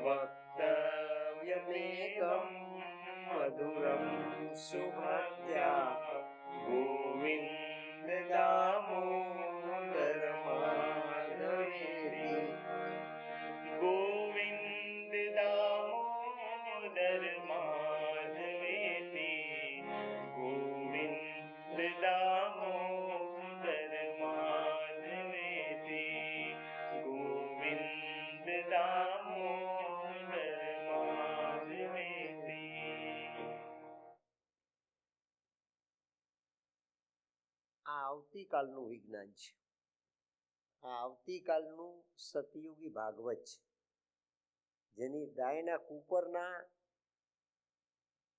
Speaker 1: વક્તવ્યમેકં મધુરં સુભક્ત્યા ગોવિંદ દામોદર માધવેતિ
Speaker 2: ગોવિંદ દામોદર માધવેતિ ગોવિંદ દામોદર માધવેતિ ગોવિંદ દામોદર માધવેતિ.
Speaker 1: આ આવતીકાલનું વિજ્ઞાન છે. આ આવતીકાલનું સતયુગી ભાગવત છે, જેની ડાયના કૂપરના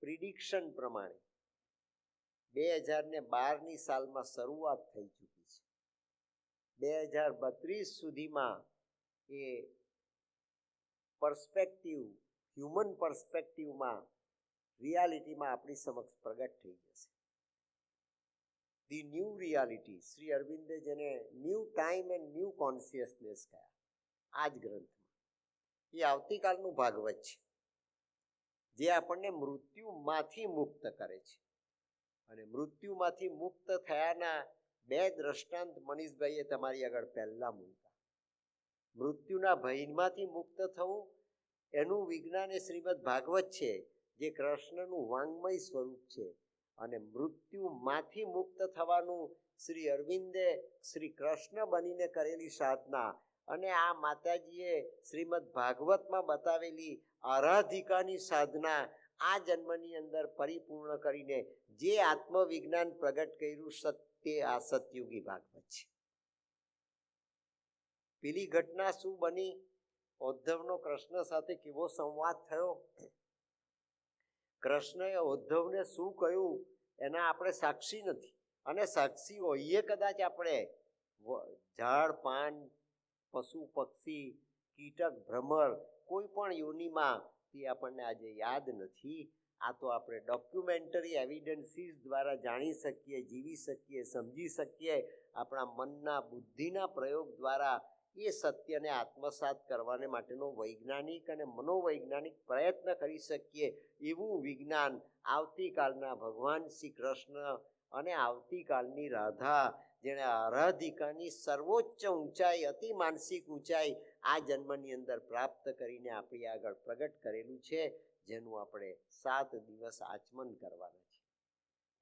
Speaker 1: પ્રિડિક્શન પ્રમાણે 2012ની સાલમાં શરૂઆત થઈ ચૂકી છે. 2032 સુધીમાં એ પર્સપેક્ટિવ, હ્યુમન પર્સપેક્ટિવમાં, રિયાલિટીમાં આપણી સમક્ષ પ્રગટ થઈ જશે. ધી ન્યૂ રિયાલિટી, શ્રી અરવિંદે જેને new time and new consciousness કહ્યા, આ જ ગ્રંથમાં એ આવતીકાલનું ભાગવત છે, જે આપણને મૃત્યુમાંથી મુક્ત કરે છે. અને મૃત્યુમાંથી મુક્ત થયાના 2 દ્રષ્ટાંત મનીષભાઈએ તમારી આગળ પહેલા મૂક્યા. મૃત્યુના ભયમાંથી મુક્ત થવું એનું વિજ્ઞાન એ શ્રીમદ ભાગવત છે, જે કૃષ્ણનું વાંગ્મય સ્વરૂપ છે. અને મૃત્યુમાંથી મુક્ત થવાનું શ્રી અરવિંદે શ્રી કૃષ્ણ બનીને કરેલી સાધના, અને આ માતાજીએ શ્રીમદ ભાગવતમાં બતાવેલી આરાધિકાની સાધના આ જન્મની અંદર પરિપૂર્ણ કરીને જે આત્મવિજ્ઞાન પ્રગટ કર્યું, સત્ય આ સતયુગી ભાગવત છે. પેલી ઘટના શું બની, ઉદ્ધવનો કૃષ્ણ સાથે કેવો સંવાદ થયો, કૃષ્ણએ ઉદ્ધવને શું કહ્યું, એના આપણે સાક્ષી નથી. અને સાક્ષી હોઈએ કદાચ આપણે, ઝાડ પાન, પશુ પક્ષી, કીટક ભ્રમર, કોઈ પણ યોનિમાં તે આપણને આજે યાદ નથી. આ તો આપણે ડોક્યુમેન્ટરી એવિડન્સીસ દ્વારા જાણી શકીએ, જીવી શકીએ, સમજી શકીએ. આપણા મનના, બુદ્ધિના પ્રયોગ દ્વારા એ સત્યને આત્મસાત કરવાને માટેનો વૈજ્ઞાનિક અને મનોવૈજ્ઞાનિક પ્રયત્ન કરી શકીએ. એવું વિજ્ઞાન આવતીકાલના ભગવાન શ્રી કૃષ્ણ અને આવતીકાલની રાધા જેણે આરાધિકાની સર્વોચ્ચ ઊંચાઈ, અતિ માનસિક ઊંચાઈ આ જન્મની અંદર પ્રાપ્ત કરીને આપણી આગળ પ્રગટ કરેલું છે, જેનું આપણે 7 દિવસ આચમન કરવાના છે.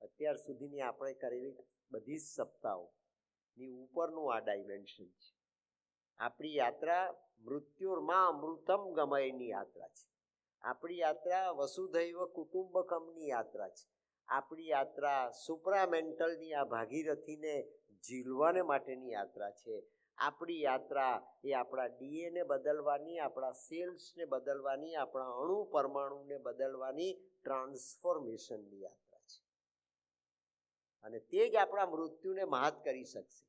Speaker 1: અત્યાર સુધીની આપણે કરેલી બધી જ સપ્તાહોની ઉપરનું આ ડાયમેન્શન છે. આપણી યાત્રા મૃત્યુર્માં અમૃતમ ગમયની યાત્રા છે. આપણી યાત્રા વસુધૈવ કુટુંબકમની યાત્રા છે. આપણી યાત્રા સુપ્રામેન્ટલની આ ભાગીરથીને ઝીલવાને માટેની યાત્રા છે. આપણી યાત્રા એ આપણા ડીએને બદલવાની, આપણા સેલ્સને બદલવાની, આપણા અણુ પરમાણુને બદલવાની ટ્રાન્સફોર્મેશનની યાત્રા છે. અને તે જ આપણા મૃત્યુને મહાત કરી શકશે.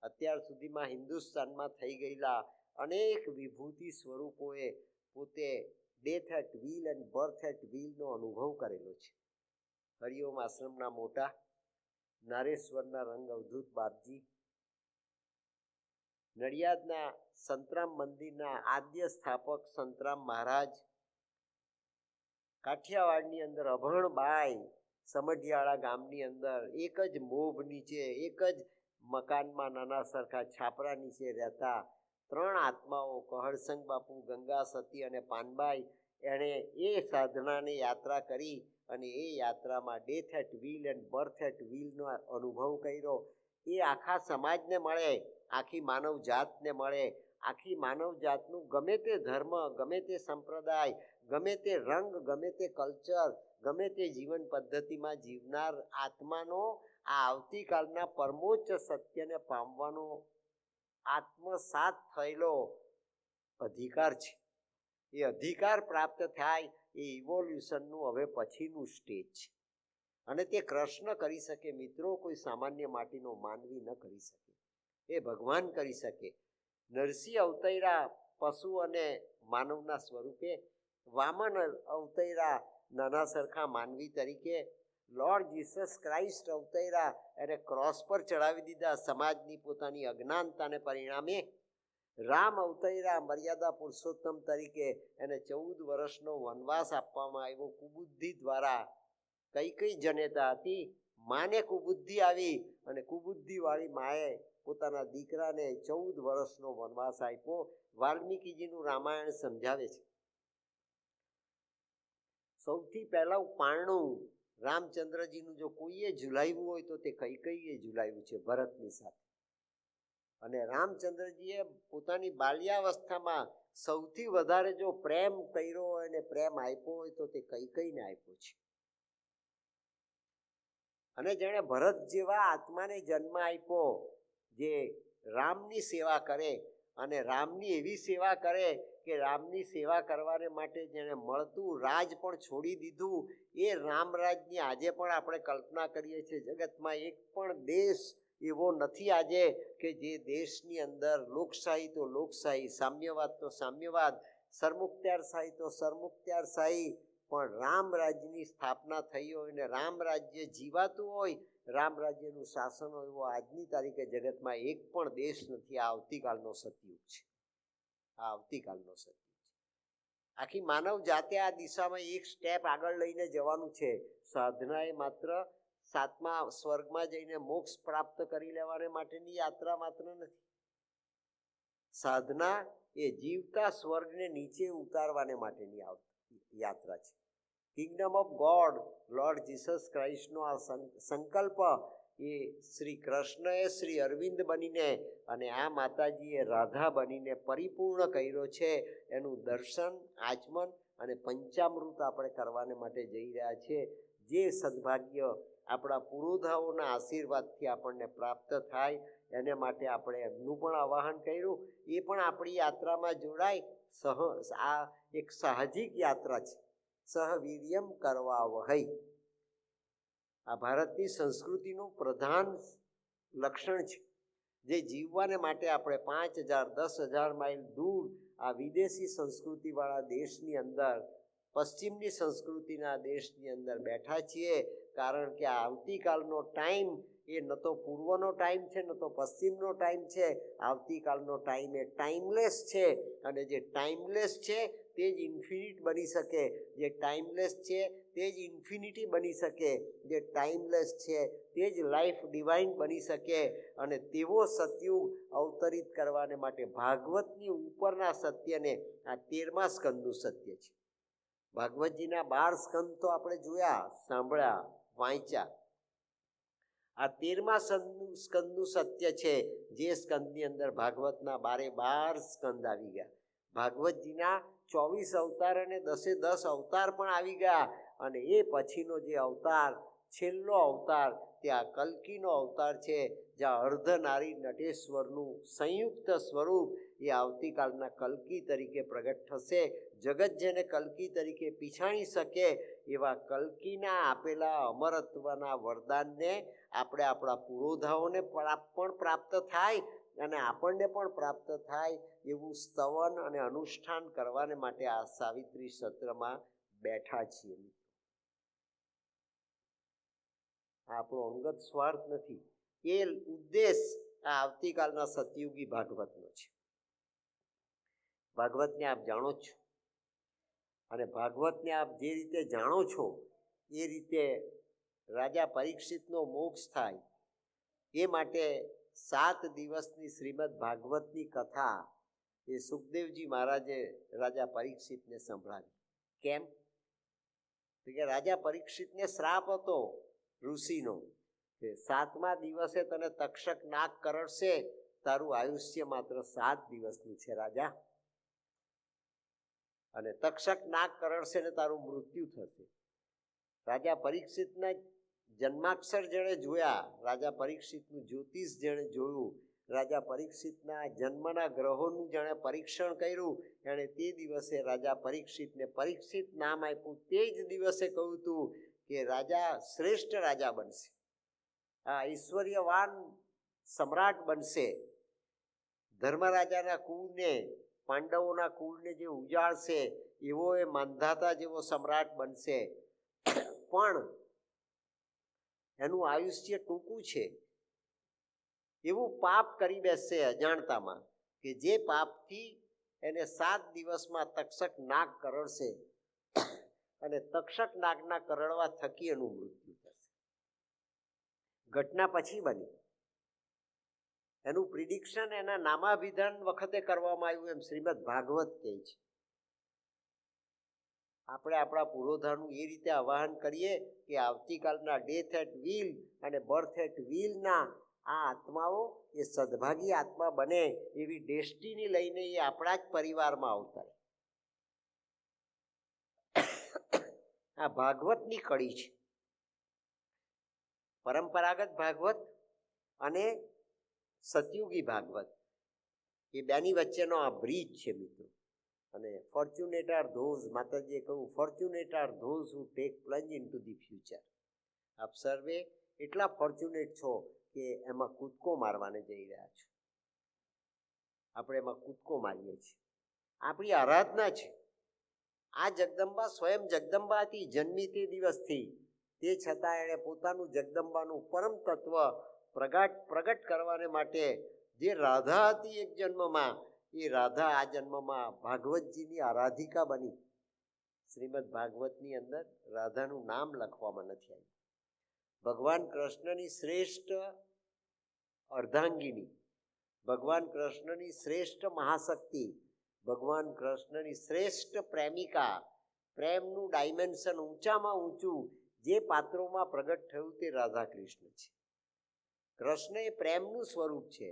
Speaker 1: અત્યાર સુધીમાં હિન્દુસ્તાનમાં થઈ ગયેલા અનેક વિભૂતિ સ્વરૂપોએ પોતે death at wheel and birth at વ્હીલનો અનુભવ કરેલો છે. હરિઓમ આશ્રમના મોટા, નારેશ્વરના રંગ અવધૂત બાપજી, નડિયાદના સંતરામ મંદિરના આદ્ય સ્થાપક સંતરામ મહારાજ, કાઠિયાવાડની અંદર અભણબાઈ સમઢિયાળા ગામની અંદર એક જ મોભ નીચે, એક જ મકાનમાં નાના સરખા છાપરા નીચે રહેતા 3 આત્માઓ, કહળસંગ બાપુ, ગંગા સતી અને પાનબાઈ, એણે એ સાધનાને યાત્રા કરી અને એ યાત્રામાં death at wheel and birth at વ્હીલનો અનુભવ કર્યો. એ આખા સમાજને મળે, આખી માનવ જાતને મળે. આખી માનવ જાતનું ગમે તે ધર્મ, ગમે તે સંપ્રદાય, ગમે તે રંગ, ગમે તે કલ્ચર, ગમે તે જીવન પદ્ધતિમાં જીવનાર આત્માનો આ આવતીકાલના પરમોચ્ચ સત્યને પામવાનો આત્મસાત થયેલો અધિકાર છે. એ અધિકાર પ્રાપ્ત થાય એ ઇવોલ્યુશનનું હવે પછીનું સ્ટેજ છે. અને તે કૃષ્ણ કરી શકે મિત્રો, કોઈ સામાન્ય માટીનો માનવી ન કરી શકે. એ ભગવાન કરી શકે. નરસિંહ અવતર્યા પશુ અને માનવના સ્વરૂપે, વામન અવતર્યા નાના સરખા માનવી તરીકે, લોર્ડ જીસસ ક્રાઇસ્ટ અવતર્યા, એને ક્રોસ પર ચડાવી દીધા સમાજની પોતાની અજ્ઞાનતાને પરિણામે. રામ અવતર્યા મર્યાદા પુરુષોત્તમ તરીકે, એને 14 વર્ષનો વનવાસ આપવામાં આવ્યો કુબુદ્ધિ દ્વારા. કઈ જનેતા હતી, માને કુબુદ્ધિ આવી અને કુબુદ્ધિવાળી માએ પોતાના દીકરાને 14 વર્ષનો વનવાસ આપ્યો. વાલ્મીકીજીનું રામાયણ સમજાવે છે. સૌથી પહેલા પારણું રામચંદ્રજીનું જો કોઈએ ઝુલાવ્યું હોય તો તે કૈકેયીએ ઝુલાવ્યું છે ભરતની સાથે. અને રામચંદ્રજીએ પોતાની બાલ્યાવસ્થામાં સૌથી વધારે જો પ્રેમ કર્યો હોય અને પ્રેમ આપ્યો હોય તો તે કૈકેયીને આપ્યો છે. અને જેણે ભરત જેવા આત્માને જન્મ આપ્યો, જે રામની સેવા કરે અને રામની એવી સેવા કરે કે રામની સેવા કરવાને માટે જેણે મળતું રાજ પણ છોડી દીધું. એ રામરાજની આજે પણ આપણે કલ્પના કરીએ છીએ. જગતમાં એક પણ દેશ એવો નથી આજે કે જે દેશની અંદર લોકશાહી તો લોકશાહી, સામ્યવાદ તો સામ્યવાદ, સરમુખત્યારશાહી તો સરમુખત્યારશાહી, પણ રામ રાજ્યની સ્થાપના થઈ હોય ને રામ રાજ્ય જીવાતું હોય, રામ રાજ્યનું શાસન હોય, એવો આજની તારીખે જગતમાં એક પણ દેશ નથી. આ આવતીકાલનો સતયુગ છે. આ આવતીકાલનો સતયુગ છે. આખી માનવ જાતે આ દિશામાં એક સ્ટેપ આગળ લઈને જવાનું છે. સાધના એ માત્ર 7મા સ્વર્ગમાં જઈને મોક્ષ પ્રાપ્ત કરી લેવાને માટેની યાત્રા માત્ર નથી. સાધના એ જીવતા સ્વર્ગને નીચે ઉતારવાને માટેની યાત્રા છે. Kingdom of God, Lord Jesus ક્રાઇસ્ટનો આ સંકલ્પ એ શ્રી કૃષ્ણએ શ્રી અરવિંદ બનીને અને આ માતાજીએ રાધા બનીને પરિપૂર્ણ કર્યો છે. એનું દર્શન, આચમન અને પંચામૃત આપણે કરવાને માટે જઈ રહ્યા છીએ. જે સદભાગ્ય આપણા પુરોધાઓના આશીર્વાદથી આપણને પ્રાપ્ત થાય એને માટે આપણે એમનું પણ આવાહન કર્યું. એ પણ આપણી યાત્રામાં જોડાય. આ એક સાહજિક યાત્રા છે. સહવીર્યમ કરવા વહૈ. આ ભારતની સંસ્કૃતિનું પ્રધાન લક્ષણ છે, જે જીવવાને માટે આપણે 5000, 10,000 માઇલ દૂર આ વિદેશી સંસ્કૃતિવાળા દેશની અંદર, પશ્ચિમની સંસ્કૃતિના દેશની અંદર બેઠા છીએ. કારણ કે આ આવતીકાલનો ટાઈમ એ ન તો પૂર્વનો ટાઈમ છે, ન તો પશ્ચિમનો ટાઈમ છે. આવતીકાલનો ટાઈમ એ ટાઈમલેસ છે, અને જે ટાઈમલેસ છે તે જ ઇન્ફિનિટ બની શકે. જે ટાઈમલેસ છે તે જ ઇન્ફિનિટી બની શકે. જે ટાઈમલેસ છે તે જ લાઈફ ડિવાઇન બની શકે. અને તેવો સતયુગ અવતરિત કરવાને માટે ભાગવતની ઉપરના સત્યને આ 13મા સ્કંદનું સત્ય છે. ભાગવતજીના 12 સ્કંદ તો આપણે જોયા, સાંભળ્યા, વાંચ્યા. આ 13મા સ્કંદનું સત્ય છે, જે સ્કંદની અંદર ભાગવતના 12 સ્કંદ આવી ગયા. ભાગવતજીના 24 અવતાર અને 10 અવતાર પણ આવી ગયા. અને એ પછીનો જે અવતાર, છેલ્લો અવતાર, તે આ કલ્કીનો અવતાર છે, જ્યાં અર્ધનારી નટેશ્વરનું સંયુક્ત સ્વરૂપ એ આવતીકાલના કલ્કી તરીકે પ્રગટ થશે. જગત જેને કલ્કી તરીકે પીછાણી શકે એવા કલ્કીના આપેલા અમરત્વના વરદાનને આપણે આપણા પુરોધાઓને પણ પ્રાપ્ત થાય અને આપણને પણ પ્રાપ્ત થાય એવું સ્તવન અને અનુષ્ઠાન કરવાને માટે આ સાવિત્રી સત્રમાં બેઠા છીએ. આપણો અંગત સ્વાર્થ નથી, એ ઉદ્દેશ આ આવતીકાલના સતયુગી ભાગવતનો છે. ભાગવતને આપ જાણો છો, અને ભાગવતને આપ જે રીતે જાણો છો એ રીતે રાજા પરીક્ષિતનો મોક્ષ થાય એ માટે 7 દિવસની શ્રીમદ ભાગવતની કથા એ સુખદેવજી મહારાજે રાજા પરીક્ષિતને સંભળાવી. કેમ? કે રાજા પરીક્ષિતને શ્રાપ હતો ઋષિનો કે 7મા દિવસે તને તક્ષક નાગ કરડશે, તારું આયુષ્ય માત્ર 7 દિવસનું છે રાજા, અને તક્ષક નાગ કરડશે ને તારું મૃત્યુ થશે. રાજા પરીક્ષિતના જન્માક્ષર જેણે જોયા, રાજા પરીક્ષિતનું જ્યોતિષ જેણે જોયું, રાજા પરીક્ષિતના જન્મના ગ્રહોનું જેણે પરીક્ષણ કર્યું, એણે તે દિવસે રાજા પરીક્ષિતને પરીક્ષિત નામ આપ્યું. તે જ દિવસે કહ્યું હતું કે રાજા શ્રેષ્ઠ રાજા બનશે, આ ઐશ્વર્યવાન સમ્રાટ બનશે, ધર્મરાજાના કુળને, પાંડવોના કુળને જે ઉજાળશે એવો એ માંધાતા જેવો સમ્રાટ બનશે. પણ એનું આયુષ્ય ટૂંકું છે, એવું પાપ કરી બેસશે અજાણતામાં કે જે પાપથી એને 7 દિવસમાં તક્ષક નાગ કરડશે, અને તક્ષક નાગના કરડવા થકી એનું મૃત્યુ થશે. ઘટના પછી બની, એનું પ્રિડિક્શન એના નામાભિધાન વખતે કરવામાં આવ્યું એમ શ્રીમદ ભાગવત કહે છે. આપણે આપણા પુરોધાનું એ રીતે આવાહન કરીએ કે આવતીકાલના ડેથ એટ વ્હીલ અને બર્થ એટ વ્હીલના આ આત્માઓ એ સદભાગી આત્મા બને એવી ડેસ્ટિની લઈને એ આપણા જ પરિવારમાં આવતા. આ ભાગવતની કડી છે, પરંપરાગત ભાગવત અને સતયુગી ભાગવત, એ બેની વચ્ચેનો આ બ્રિજ છે મિત્રો. અને ફોર્ચ્યુનેટ આર ધોઝ, માતાજીએ કહ્યું, fortunate are those who take plunge into the future. આપ સર્વે એટલા ફોર્ચ્યુનેટ છો કે એમાં કૂદકો મારવાને જઈ રહ્યા છો. આપણે એમાં કૂદકો મારીએ છીએ, આપણી આરાધના છે. આ જગદંબા સ્વયં જગદંબા હતી જન્મી તે દિવસથી, તે છતાં એણે પોતાનું જગદંબાનું પરમ તત્વ પ્રગટ કરવાને માટે જે રાધા હતી એક જન્મમાં, એ રાધા આ જન્મમાં ભાગવતજીની આરાધિકા બની. શ્રીમદ ભાગવતની અંદર રાધાનું નામ લખવામાં નથી આવ્યું. ભગવાન કૃષ્ણની શ્રેષ્ઠ અર્ધાંગિની, ભગવાન કૃષ્ણની શ્રેષ્ઠ મહાશક્તિ, ભગવાન કૃષ્ણની શ્રેષ્ઠ પ્રેમિકા, પ્રેમનું ડાયમેન્શન ઊંચામાં ઊંચું જે પાત્રોમાં પ્રગટ થયું તે રાધા કૃષ્ણ છે. કૃષ્ણ એ પ્રેમનું સ્વરૂપ છે,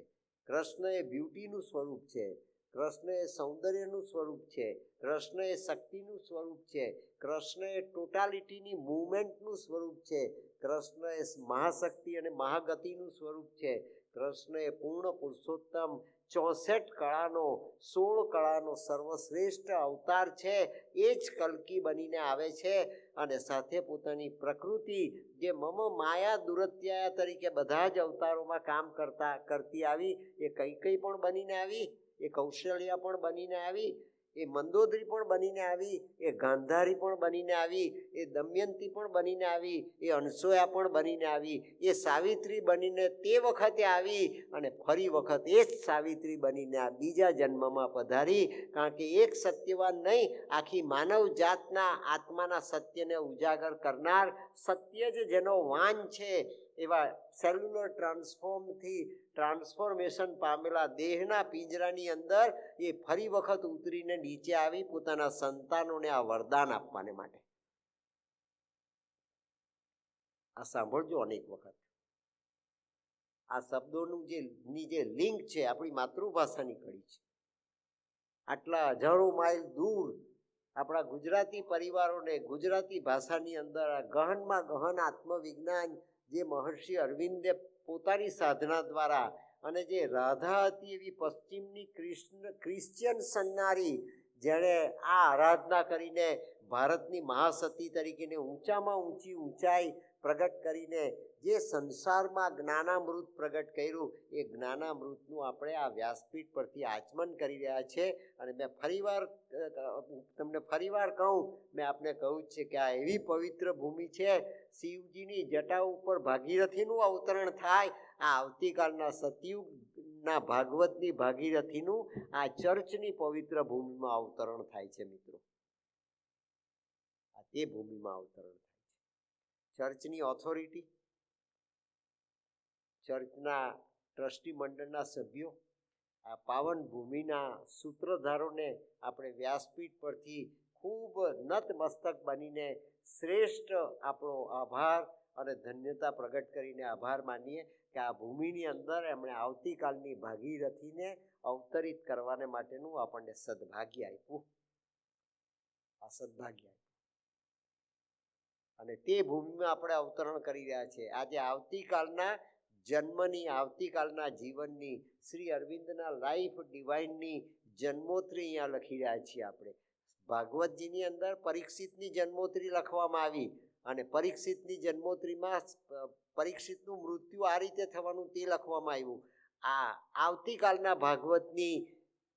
Speaker 1: કૃષ્ણ એ બ્યુટીનું સ્વરૂપ છે, કૃષ્ણ એ સૌંદર્યનું સ્વરૂપ છે, કૃષ્ણ એ શક્તિનું સ્વરૂપ છે, કૃષ્ણ એ ટોટાલિટીની મૂવમેન્ટનું સ્વરૂપ છે, કૃષ્ણ એ મહાશક્તિ અને મહાગતિનું સ્વરૂપ છે, કૃષ્ણ એ પૂર્ણ પુરુષોત્તમ 64 કળાનો 16 કળાનો સર્વશ્રેષ્ઠ અવતાર છે. એ જ કલ્કી બનીને આવે છે અને સાથે પોતાની પ્રકૃતિ જે મમ માયા દુરત્યા તરીકે બધા જ અવતારોમાં કામ કરતી આવી, એ કઈ પણ બનીને આવી, એ કૌશલ્યા પણ બનીને આવી, એ મંદોદરી પણ બનીને આવી, એ ગાંધારી પણ બનીને આવી, એ દમયંતી પણ બનીને આવી, એ અનસૂયા પણ બનીને આવી, એ સાવિત્રી બનીને તે વખતે આવી અને ફરી વખત એ જ સાવિત્રી બનીને આ બીજા જન્મમાં પધારી. કારણ કે એક સત્યવાન નહીં, આખી માનવ જાતના આત્માના સત્યને ઉજાગર કરનાર, સત્ય જ જેનો વાન છે એવા સેલ્યુલર ટ્રાન્સફોર્મેશન પામેલા દેહના પિંજરાની અંદર એ ફરી વખત ઉતરીને નીચે આવી પોતાના સંતાનોને આ વરદાન આપવાને માટે. આ સાંભળજો અનેક વખત. આ શબ્દોનું જે લિંક છે આપણી માતૃભાષાની કડી છે. આટલા હજારો માઇલ દૂર આપણા ગુજરાતી પરિવારોને ગુજરાતી ભાષાની અંદર આ ગહનમાં ગહન આત્મવિજ્ઞાન જે મહર્ષિ અરવિંદે પોતાની સાધના દ્વારા અને જે રાધા હતી એવી પશ્ચિમની ક્રિશ્ચિયન સન્નારી જેણે આ આરાધના કરીને ભારતની મહાસતી તરીકેને ઊંચામાં ઊંચી ઊંચાઈ પ્રગટ કરીને જે સંસારમાં જ્ઞાનામૃત પ્રગટ કર્યું, એ જ્ઞાનામૃતનું આપણે આ વ્યાસપીઠ પરથી આચમન કરી રહ્યા છે. અને મેં તમને ફરીવાર કહું, મેં આપને કહ્યું છે કે આ એવી પવિત્ર ભૂમિ છે, શિવજીની જટા ઉપર ભાગીરથીનું અવતરણ થાય, આ આવતીકાલના સતયુગના ભાગવતની ભાગીરથીનું આ ચર્ચની પવિત્ર ભૂમિમાં અવતરણ થાય છે. મિત્રો, આ તે ભૂમિમાં અવતરણ થાય છે. ચર્ચની ઓથોરિટી, ચર્ચના ટ્રસ્ટી મંડળના સભ્યો, આ પાવન ભૂમિના સૂત્રધારોને આપણે વ્યાસપીઠ પરથી ખૂબ નતમસ્તક બનીને શ્રેષ્ઠ આપણો આભાર અને ધન્યતા પ્રગટ કરીને આભાર માનીએ કે આ ભૂમિની અંદર એમણે આવતીકાલની ભાગીરથીને અવતરિત કરવાને માટેનું આપણને સદભાગ્ય આપ્યું. આ સદભાગ્ય આપ્યું અને તે ભૂમિમાં આપણે અવતરણ કરી રહ્યા છીએ. આજે આવતીકાલના જન્મની, આવતીકાલના જીવનની, શ્રી અરવિંદના લાઈફ ડિવાઇનની જન્મોત્રી અહીંયા લખી રહ્યા છીએ આપણે. ભાગવતજીની અંદર પરીક્ષિતની જન્મોત્રી લખવામાં આવી અને પરીક્ષિતની જન્મોત્રીમાં પરીક્ષિતનું મૃત્યુ આ રીતે થવાનું તે લખવામાં આવ્યું. આ આવતીકાલના ભાગવતની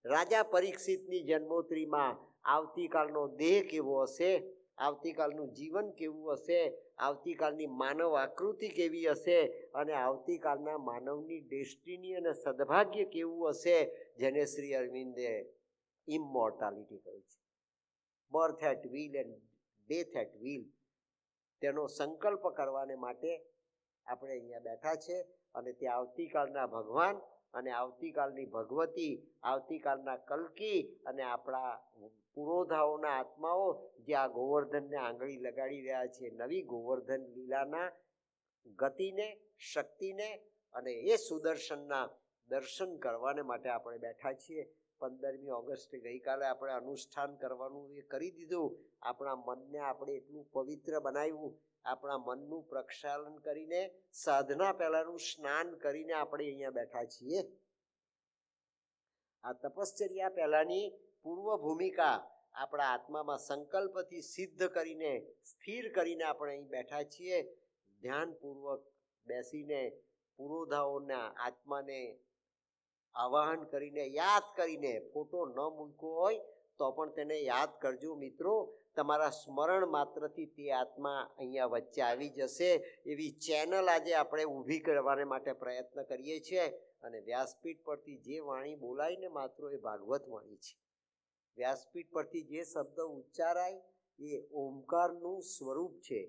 Speaker 1: રાજા પરીક્ષિતની જન્મોત્રીમાં આવતીકાલનો દેહ કેવો હશે, આવતીકાલનું જીવન કેવું હશે, આવતીકાલની માનવ આકૃતિ કેવી હશે અને આવતીકાલના માનવની ડેસ્ટિની અને સદભાગ્ય કેવું હશે, જેને શ્રી અરવિંદે ઇમોર્ટાલિટી કહ્યું છે. Birth at will and death at will, તેનો સંકલ્પ કરવાને માટે આપણે અહીંયા બેઠા છે. અને તે આવતીકાલના ભગવાન અને આવતીકાલની ભગવતી, આવતીકાલના કલ્કી અને આપણા પુરોધાઓના આત્માઓ જે આ ગોવર્ધનને આંગળી લગાડી રહ્યા છે, નવી ગોવર્ધન લીલાના ગતિને, શક્તિને અને એ સુદર્શનના દર્શન કરવાને માટે આપણે બેઠા છીએ. 15મી ઓગસ્ટે ગઈકાલે આપણે અનુષ્ઠાન કરવાનું એ કરી દીધું. આપણા મનને આપણે એટલું પવિત્ર બનાવ્યું, આપણા મનનું પ્રક્ષાલન કરીને સાધના પહેલાંનું સ્નાન કરીને આપણે અહીંયા બેઠા છીએ. આ તપશ્ચર્યા પહેલાંની પૂર્વ ભૂમિકા આપણા આત્મામાં સંકલ્પથી સિદ્ધ કરીને, સ્થિર કરીને આપણે અહીં બેઠા છીએ. ધ્યાનપૂર્વક બેસીને પુરોધાઓના આત્માને આવાહન કરીને, યાદ કરીને, ફોટો ન મૂક્યો હોય તો પણ તેને યાદ કરજો મિત્રો. તમારા સ્મરણ માત્રથી તે આત્મા અહીંયા વચ્ચે આવી જશે. એવી ચેનલ આજે આપણે ઊભી કરવાને માટે પ્રયત્ન કરીએ છીએ. અને વ્યાસપીઠ પરથી જે વાણી બોલાય ને માત્ર એ ભાગવત વાણી છે. વ્યાસપીઠ પરથી જે શબ્દ ઉચ્ચારાય એ ઓમકારનું સ્વરૂપ છે.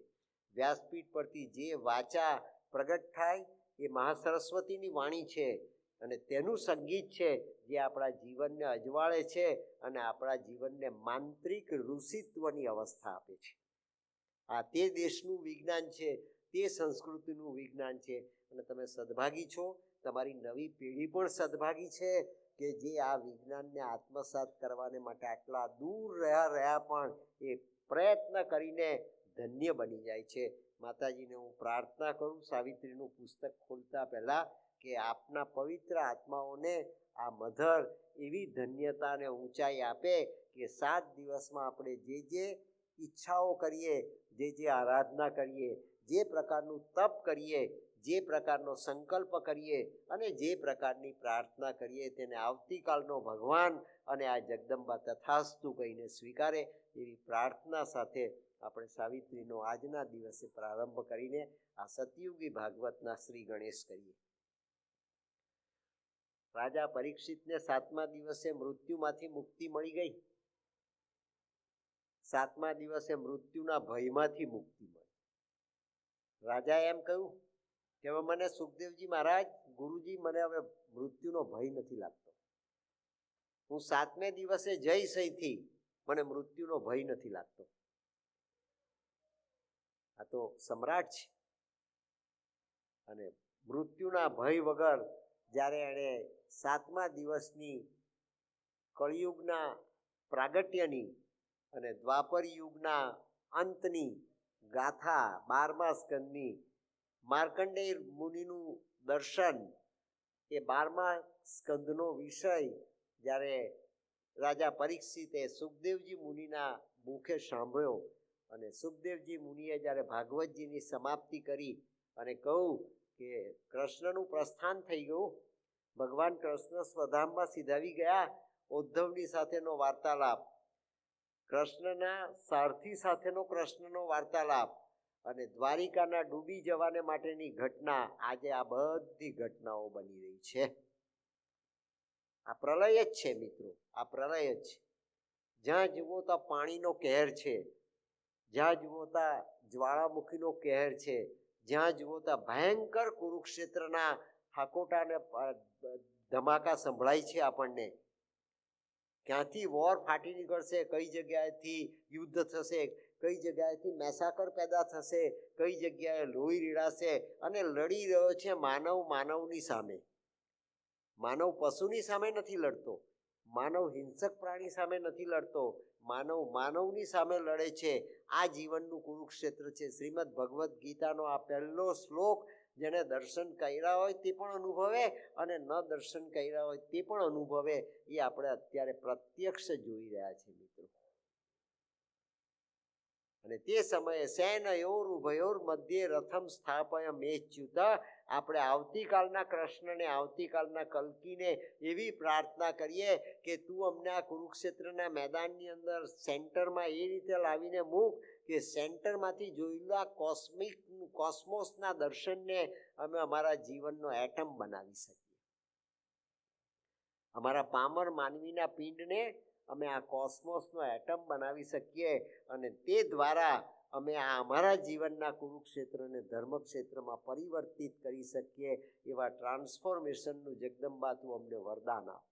Speaker 1: વ્યાસપીઠ પરથી જે વાચા પ્રગટ થાય એ મહાસરસ્વતીની વાણી છે અને તેનું સંગીત છે જે આપણા જીવનને અજવાળે છે અને આપણા જીવનને માંત્રિક ઋષિત્વની અવસ્થા આપે છે. આ તે દેશનું વિજ્ઞાન છે, તે સંસ્કૃતિનું વિજ્ઞાન છે અને તમે સદભાગી છો. તમારી નવી પેઢી પણ સદભાગી છે કે જે આ વિજ્ઞાનને આત્મસાત કરવાને માટે આટલા દૂર રહ્યા પણ એ પ્રયત્ન કરીને ધન્ય બની જાય છે. માતાજીને હું પ્રાર્થના કરું, સાવિત્રીનું પુસ્તક ખોલતા પહેલાં, કે આપના પવિત્ર આત્માઓને આ મધર એવી ધન્યતા અને ઊંચાઈ આપે કે 7 દિવસમાં આપણે જે ઈચ્છાઓ કરીએ, જે આરાધના કરીએ, જે પ્રકારનું તપ કરીએ, જે પ્રકારનો સંકલ્પ કરીએ અને જે પ્રકારની પ્રાર્થના કરીએ તેને આવતીકાલનો ભગવાન અને આ જગદંબા તથાસ્તુ કહીને સ્વીકારે એવી પ્રાર્થના સાથે આપણે સાવિત્રીનો આજના દિવસે પ્રારંભ કરીને આ સતયુગી ભાગવતના શ્રી ગણેશ કરીએ. રાજા પરીક્ષિતને 7મા દિવસે મૃત્યુમાંથી મુક્તિ મળી ગઈ. 7મા દિવસે મૃત્યુના ભયમાંથી મુક્તિ મળી. રાજાએ એમ કહ્યું કે હવે મને સુખદેવજી મહારાજ, ગુરુજી, મને હવે મૃત્યુનો ભય નથી લાગતો. હું 7મે દિવસે જઈશ અહીંથી, મને મૃત્યુનો ભય નથી લાગતો. આ તો સમ્રાટ છે અને મૃત્યુના ભય વગર જ્યારે એણે 7મા દિવસની કળિયુગના પ્રાગટ્યની અને દ્વાપર યુગના અંતની ગાથા 12મા સ્કંદની માર્કંડેય મુનિનું દર્શન, એ 12મા સ્કંદનો વિષય જ્યારે રાજા પરીક્ષિતે સુખદેવજી મુનિના મુખે સાંભળ્યો અને સુખદેવજી મુનિએ જ્યારે ભાગવતજીની સમાપ્તિ કરી અને કહ્યું કે કૃષ્ણનું પ્રસ્થાન થઈ ગયું, ભગવાન કૃષ્ણ સ્વધામમાં સીધાવી ગયા, ઉદ્ધવની સાથેનો વાર્તાલાપ, કૃષ્ણના સારથી સાથેનો કૃષ્ણનો વાર્તાલાપ અને દ્વારિકાના ડૂબી જવાને માટેની ઘટના, આજે આ બધી ઘટનાઓ બની રહી છે. આ પ્રલય જ છે મિત્રો, આ પ્રલય જ છે. જ્યાં જુઓ ત્યાં પાણીનો કહેર છે, જ્યાં જુઓ ત્યાં જ્વાળામુખીનો કહેર છે, જ્યાં જુઓ ત્યાં ભયંકર કુરુક્ષેત્રના હાકોટા અને ધમાકા સંભળાય છે આપણને. ક્યાંથી વોર ફાટી નીકળશે, કઈ જગ્યાએથી યુદ્ધ થશે, કઈ જગ્યાએથી મેસાકર પેદા થશે, કઈ જગ્યાએ લોહી રીડાશે અને લડી રહ્યો છે માનવ માનવની સામે. માનવ પશુની સામે નથી લડતો, માનવ હિંસક પ્રાણી સામે નથી લડતો, માનવ માનવની સામે લડે છે. આ જીવનનું કુરુક્ષેત્ર છે. શ્રીમદ ભગવદ્ ગીતાનો આ પહેલો શ્લોક જેને દર્શન કર્યા હોય તે પણ અનુભવે અને ન દર્શન કર્યા હોય તે પણ અનુભવે. એ આપણે અત્યારે પ્રત્યક્ષ જોઈ રહ્યા છીએ મિત્રો. અને તે સમયે સેનયોર ઉભયોર મધ્યે રથમ સ્થાપય મેચ્યુત. આપણે આવતીકાલના કૃષ્ણને, આવતીકાલના કલ્કીને એવી પ્રાર્થના કરીએ કે તું અમને આ કુરુક્ષેત્રના મેદાનની અંદર સેન્ટરમાં એ રીતે લાવીને મૂક કે સેન્ટરમાંથી જોયેલા કોસ્મોસના દર્શનને અમે અમારા જીવનનો એટમ બનાવી શકીએ. અમારા પામર માનવીના પિંડને અમે આ કોસ્મોસનો એટમ બનાવી શકીએ અને તે દ્વારા અમે આ અમારા જીવનના કુરુક્ષેત્રને ધર્મક્ષેત્રમાં પરિવર્તિત કરી શકીએ. એવા ટ્રાન્સફોર્મેશનનું જગદંબા તું અમને વરદાન આપ.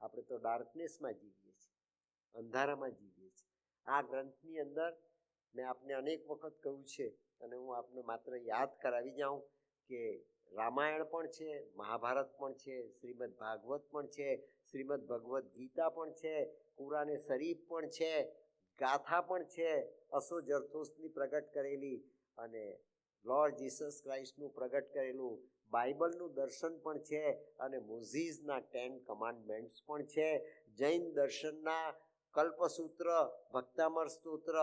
Speaker 1: આપણે તો ડાર્કનેસમાં જીવીએ છીએ, અંધારામાં જીવીએ છીએ. આ ગ્રંથની અંદર મેં આપને અનેક વખત કહ્યું છે અને હું આપને માત્ર યાદ કરાવી જાઉં કે રામાયણ પણ છે, મહાભારત પણ છે, શ્રીમદ ભાગવત પણ છે, શ્રીમદ ભગવદ્ ગીતા પણ છે, કુરાને શરીફ પણ છે, ગાથા પણ છે, અસો જરથોસની પ્રગટ કરેલી અને લોર્ડ જીસસ ક્રાઇસ્ટનું પ્રગટ કરેલું બાઇબલનું દર્શન પણ છે અને મોઝીસના 10 કમાન્ડમેન્ટ્સ પણ છે. જૈન દર્શનના કલ્પસૂત્ર, ભક્તામર સ્તોત્ર,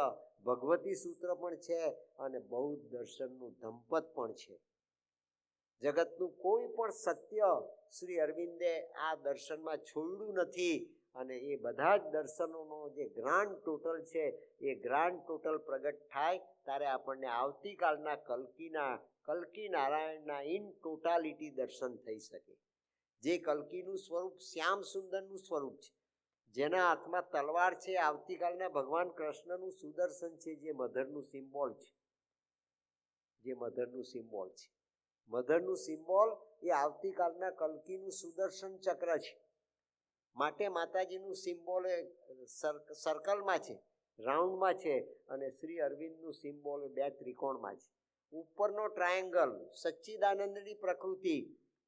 Speaker 1: ભગવતી સૂત્ર પણ છે અને બૌદ્ધ દર્શનનું ધમ્પત પણ છે. જગતનું કોઈ પણ સત્ય શ્રી અરવિંદે આ દર્શનમાં છોડ્યું નથી અને એ બધા જ દર્શનોનો જે ગ્રાન્ડ ટોટલ છે એ ગ્રાન્ડ ટોટલ પ્રગટ થાય ત્યારે આપણને આવતીકાલના કલ્કી નારાયણના ઇન ટોટાલિટી દર્શન થઈ શકે. જે કલ્કીનું સ્વરૂપ શ્યામ સુંદરનું સ્વરૂપ છે, જેના હાથમાં તલવાર છે, આવતીકાલના ભગવાન કૃષ્ણનું સુદર્શન છે, જે મધરનું સિમ્બોલ છે, જે મધરનું સિમ્બોલ છે. મધરનું સિમ્બોલ એ આવતીકાલના કલ્કીનું સુદર્શન ચક્ર છે. માટે માતાજીનું સિમ્બોલ એ સર્કલમાં છે, રાઉન્ડમાં છે અને શ્રી અરવિંદનું સિમ્બોલ એ 2 ત્રિકોણમાં છે. ઉપરનો ટ્રાયેંગલ સચ્ચિદાનંદની પ્રકૃતિ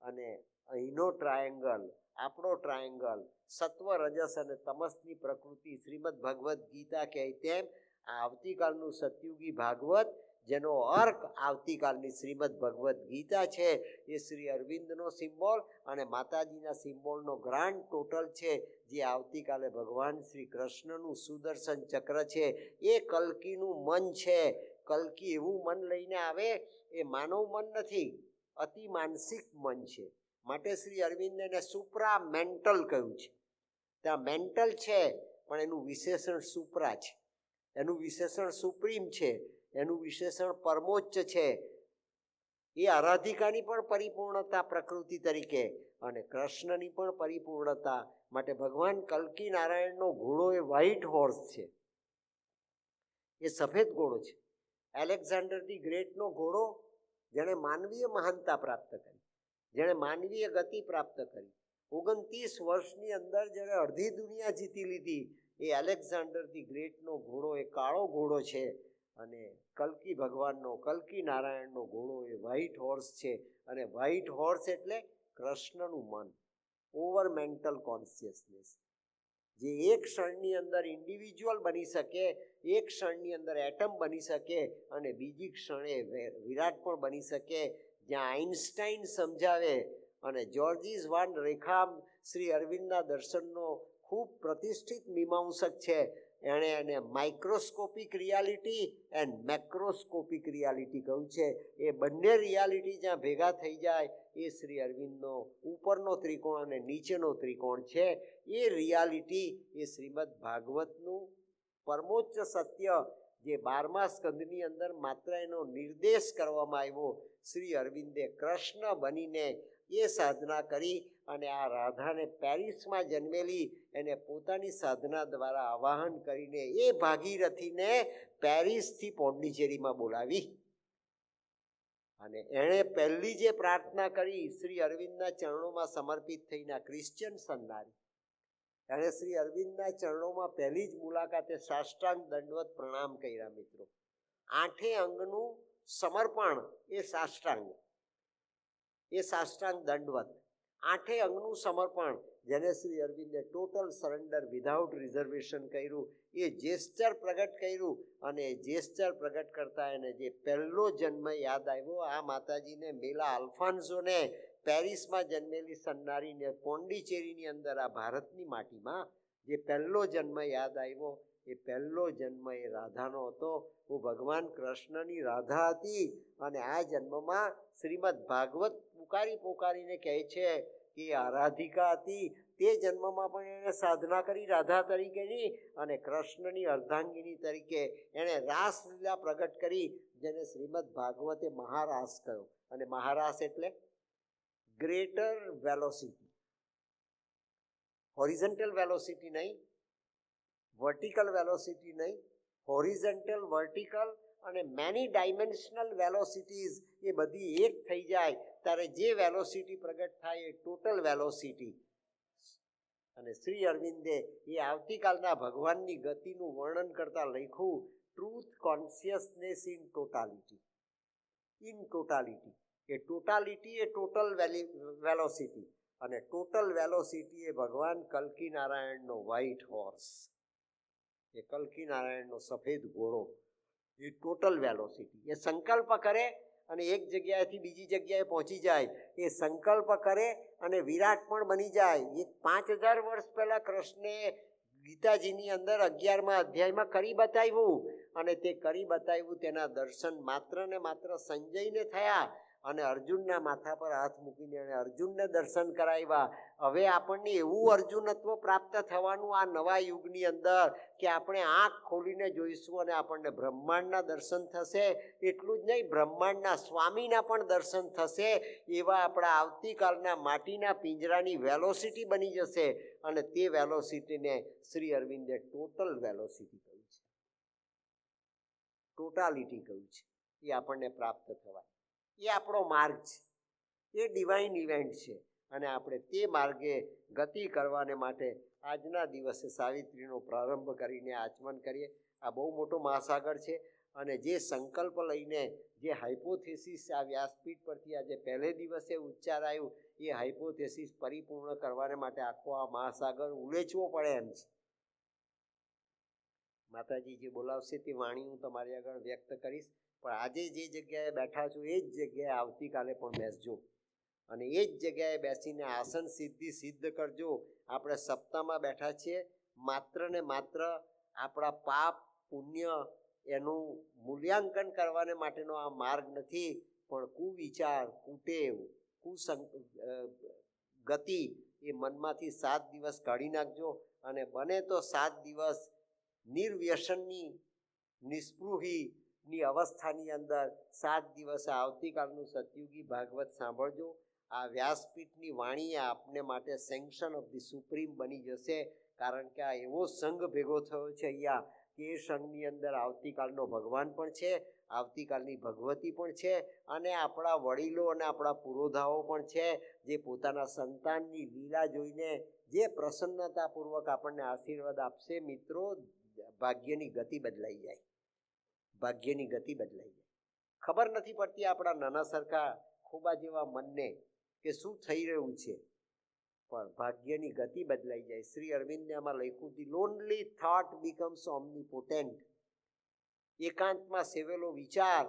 Speaker 1: અને અહીંનો ટ્રાયેંગલ, આપણો ટ્રાયેંગલ સત્વ, રજસ અને તમસની પ્રકૃતિ. શ્રીમદ ભગવદ્ ગીતા કહે તેમ આ આવતીકાલનું સતયુગી ભાગવત, જેનો અર્ક આવતીકાલની શ્રીમદ ભગવદ્ ગીતા છે, એ શ્રી અરવિંદનો સિમ્બોલ અને માતાજીના સિમ્બોલનો ગ્રાન્ડ ટોટલ છે, જે આવતીકાલે ભગવાન શ્રી કૃષ્ણનું સુદર્શન ચક્ર છે. એ કલ્કીનું મન છે. કલ્કી એવું મન લઈને આવે એ માનવ મન નથી, અતિ માનસિક મન છે. માટે શ્રી અરવિંદે એને સુપ્રા મેન્ટલ કહ્યું છે. ત્યાં મેન્ટલ છે પણ એનું વિશેષણ સુપ્રા છે, એનું વિશેષણ સુપ્રીમ છે, એનું વિશેષણ પરમોચ્ચ છે. એ આરાધિકાની પણ પરિપૂર્ણતા પ્રકૃતિ તરીકે અને કૃષ્ણની પણ પરિપૂર્ણતા. માટે ભગવાન કલ્કી નારાયણનો ઘોડો એ વ્હાઇટ હોર્સ છે, એ સફેદ ઘોડો છે. એલેક્ઝાન્ડર ધી ગ્રેટનો ઘોડો, જેણે માનવીય મહાનતા પ્રાપ્ત કરી, જેણે માનવીય ગતિ પ્રાપ્ત કરી, 29 વર્ષની અંદર જેણે અડધી દુનિયા જીતી લીધી, એ એલેક્ઝાન્ડર ધી ગ્રેટનો ઘોડો એ કાળો ઘોડો છે. અને કલ્કી ભગવાનનો, કલ્કી નારાયણનો ઘોડો એ વ્હાઇટ હોર્સ છે. અને વ્હાઇટ હોર્સ એટલે કૃષ્ણનું મન, ઓવર મેન્ટલ કોન્શિયસનેસ, જે એક ક્ષણની અંદર ઇન્ડિવિજ્યુઅલ બની શકે, એક ક્ષણની અંદર એટમ બની શકે અને બીજી ક્ષણે વિરાટ પણ બની શકે. જ્યાં આઇન્સ્ટાઈન સમજાવે અને જ્યોર્જીસ વાન રેખામ શ્રી અરવિંદના દર્શનનો ખૂબ પ્રતિષ્ઠિત મીમાંસક છે. એણે એને microscopic reality and macroscopic reality કહ્યું છે. એ બંને રિયાલિટી જ્યાં ભેગા થઈ જાય એ શ્રી અરવિંદનો ઉપરનો ત્રિકોણ અને નીચેનો ત્રિકોણ છે. એ રિયાલિટી એ શ્રીમદ ભાગવતનું પરમોચ્ચ સત્ય, જે 12મા સ્કંદની અંદર માત્ર એનો નિર્દેશ કરવામાં આવ્યો. શ્રી અરવિંદે કૃષ્ણ બનીને એ સાધના કરી અને આ રાધાને પેરિસમાં જન્મેલી એને પોતાની સાધના દ્વારા આવાહન કરીને એ ભાગીરથીને પેરિસથી પોંડિચેરીમાં બોલાવી. અને એણે પહેલી જે પ્રાર્થના કરી શ્રી અરવિંદના ચરણોમાં સમર્પિત થઈને, ક્રિશ્ચિયન સન્નારી, એણે શ્રી અરવિંદના ચરણોમાં પહેલી જ મુલાકાતે સાષ્ટાંગ દંડવત પ્રણામ કર્યા. મિત્રો, 8 અંગનું સમર્પણ એ સાષ્ટાંગ, એ સાષ્ટાંગ દંડવત, 8 અંગનું સમર્પણ, જેને શ્રી અરવિંદે ટોટલ સરેન્ડર વિધાઉટ રિઝર્વેશન કર્યું. એ જેસ્ચર પ્રગટ કર્યું અને એ જેસ્ચર પ્રગટ કરતા એને જે પહેલો જન્મ યાદ આવ્યો. આ માતાજીને મેલા અલ્ફાન્સોને પેરિસમાં જન્મેલી સન્નારીને પોંડિચેરીની અંદર આ ભારતની માટીમાં જે પહેલો જન્મ યાદ આવ્યો, એ પહેલો જન્મ એ રાધાનો હતો. હું ભગવાન કૃષ્ણની રાધા હતી અને આ જન્મમાં શ્રીમદ ભાગવત પોકારીને કહે છે કે આરાધિકા હતી. તે જન્મમાં પણ એણે સાધના કરી રાધા તરીકેની અને કૃષ્ણની અર્ધાંગિની તરીકે એણે રાસલીલા પ્રગટ કરી, જેને શ્રીમદ ભાગવતે મહારાસ કહ્યો. અને મહારાસ એટલે ગ્રેટર વેલોસિટી, હોરિઝન્ટલ વેલોસિટી નહીં, વર્ટિકલ વેલોસિટી નહીં, હોરિઝન્ટલ, વર્ટિકલ અને મેની ડાયમેન્શનલ વેલોસિટીઝ એ બધી એક થઈ જાય ત્યારે જે વેલોસિટી પ્રગટ થાય એ ટોટલ વેલોસિટી. અને શ્રી અરવિંદે એ આવતીકાલના ભગવાનની ગતિનું વર્ણન કરતા લખ્યું, truth consciousness in totality. In totality, A totality A total velocity અને ટોટલ વેલોસિટી એ ભગવાન કલ્કી નારાયણનો વ્હાઇટ હોર્સ, એ કલ્કી નારાયણનો સફેદ ઘોડો, એ ટોટલ વેલોસિટી. એ સંકલ્પ કરે અને એક જગ્યાએથી બીજી જગ્યાએ પહોંચી જાય, એ સંકલ્પ કરે અને વિરાટ પણ બની જાય. એ 5000 વર્ષ પહેલાં કૃષ્ણે ગીતાજીની અંદર 11મા અધ્યાયમાં કરી બતાવ્યું અને તે કરી બતાવ્યું તેના દર્શન માત્ર ને માત્ર સંજયને થયા અને અર્જુનના માથા પર હાથ મૂકીને એણે અર્જુનને દર્શન કરાવ્યા. હવે આપણને એવું અર્જુનત્વ પ્રાપ્ત થવાનું આ નવા યુગની અંદર કે આપણે આંખ ખોલીને જોઈશું અને આપણને બ્રહ્માંડના દર્શન થશે. એટલું જ નહીં, બ્રહ્માંડના સ્વામીના પણ દર્શન થશે. એવા આપણા આવતીકાલના માટીના પિંજરાની વેલોસિટી બની જશે અને તે વેલોસિટીને શ્રી અરવિંદે ટોટલ વેલોસિટી કહ્યું છે, ટોટાલિટી કહ્યું છે. એ આપણને પ્રાપ્ત થવાય, એ આપણો માર્ગ છે, એ ડિવાઇન ઇવેન્ટ છે અને આપણે તે માર્ગે ગતિ કરવાને માટે આજના દિવસે સાવિત્રીનો પ્રારંભ કરીને આચમન કરીએ. આ બહુ મોટો મહાસાગર છે અને જે સંકલ્પ લઈને જે હાઇપોથેસિસ આ વ્યાસપીઠ પરથી આજે પહેલે દિવસે ઉચ્ચારાયું, એ હાઇપોથેસિસ પરિપૂર્ણ કરવાને માટે આખો આ મહાસાગર ઉલેચવો પડે એમ છે. માતાજી જે બોલાવશે તે વાણી હું તમારી આગળ વ્યક્ત કરીશ, પણ આજે જે જગ્યાએ બેઠા છો એ જ જગ્યાએ આવતીકાલે પણ બેસજો અને એ જ જગ્યાએ બેસીને આસન સિદ્ધિ સિદ્ધ કરજો. આપણે સપ્તાહમાં બેઠા છીએ, માત્ર ને માત્ર આપણા પાપ પુણ્ય એનું મૂલ્યાંકન કરવાને માટેનો આ માર્ગ નથી, પણ કુવિચાર, કુટેવ, ગતિ એ મનમાંથી 7 દિવસ કાઢી નાખજો. અને બને તો 7 દિવસ નિર્વ્યસનની, નિસ્પૃહીની અવસ્થાની અંદર 7 દિવસે આવતીકાલનું સતયુગી ભાગવત સાંભળજો. આ વ્યાસપીઠની વાણી આપને માટે સેન્કશન ઓફ ધી સુપ્રીમ બની જશે, કારણ કે આ એવો સંઘ ભેગો થયો છે અહીંયા કે એ સંઘની અંદર આવતીકાલનો ભગવાન પણ છે, આવતીકાલની ભગવતી પણ છે, અને આપણા વડીલો અને આપણા પુરોધાઓ પણ છે, જે પોતાના સંતાનની લીલા જોઈને જે પ્રસન્નતાપૂર્વક આપણને આશીર્વાદ આપશે. મિત્રો, ભાગ્યની ગતિ બદલાઈ જાય, ભાગ્યની ગતિ બદલાઈ જાય. ખબર નથી પડતી આપણા નાના સરખા ખોબા જેવા મનને કે શું થઈ રહ્યું છે, પણ ભાગ્યની ગતિ બદલાઈ જાય. શ્રી અરવિંદે આમાં લખ્યું, ધી લોનલી થોટ બીકમ્સ ઓમનીપોટેન્ટ. એકાંતમાં સેવેલો વિચાર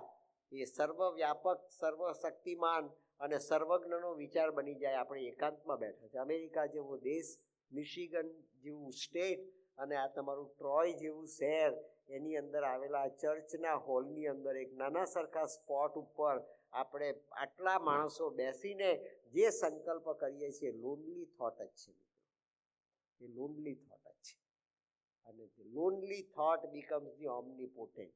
Speaker 1: એ સર્વવ્યાપક, સર્વશક્તિમાન અને સર્વજ્ઞનો વિચાર બની જાય. આપણે એકાંતમાં બેઠા છે. અમેરિકા જેવો દેશ, મિશિગન જેવું સ્ટેટ અને આ તમારું ટ્રોય જેવું શહેર, એની અંદર આવેલા ચર્ચના હોલની અંદર એક નાના સરખા સ્પોટ ઉપર આપણે આટલા માણસો બેસીને જે સંકલ્પ કરીએ છીએ, લોનલી થોટ જ છે મિત્રો, એ લોનલી થોટ જ છે. અને લોનલી થોટ બીકમ્સ ધી ઓમનીપોટેન્ટ.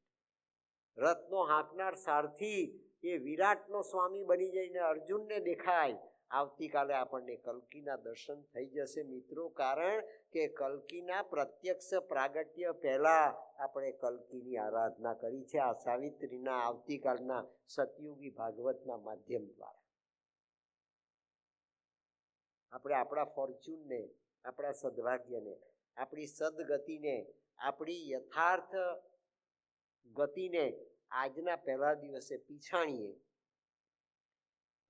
Speaker 1: રથનો હાંકનાર સારથી એ વિરાટનો સ્વામી બની જઈને અર્જુનને દેખાય. આવતીકાલે આપણને કલ્કીના દર્શન થઈ જશે મિત્રો, કારણ કે કલ્કીના પ્રત્યક્ષ પ્રાગટ્ય પહેલાં આપણે કલ્કીની આરાધના કરી છે આ સાવિત્રીના આવતીકાલના સતયુગી ભાગવતના માધ્યમ દ્વારા. આપણે આપણા ફોર્ચ્યુનને, આપણા સદભાગ્યને, આપણી સદગતિને, આપણી યથાર્થ ગતિને આજના પહેલા દિવસે પીછાણીએ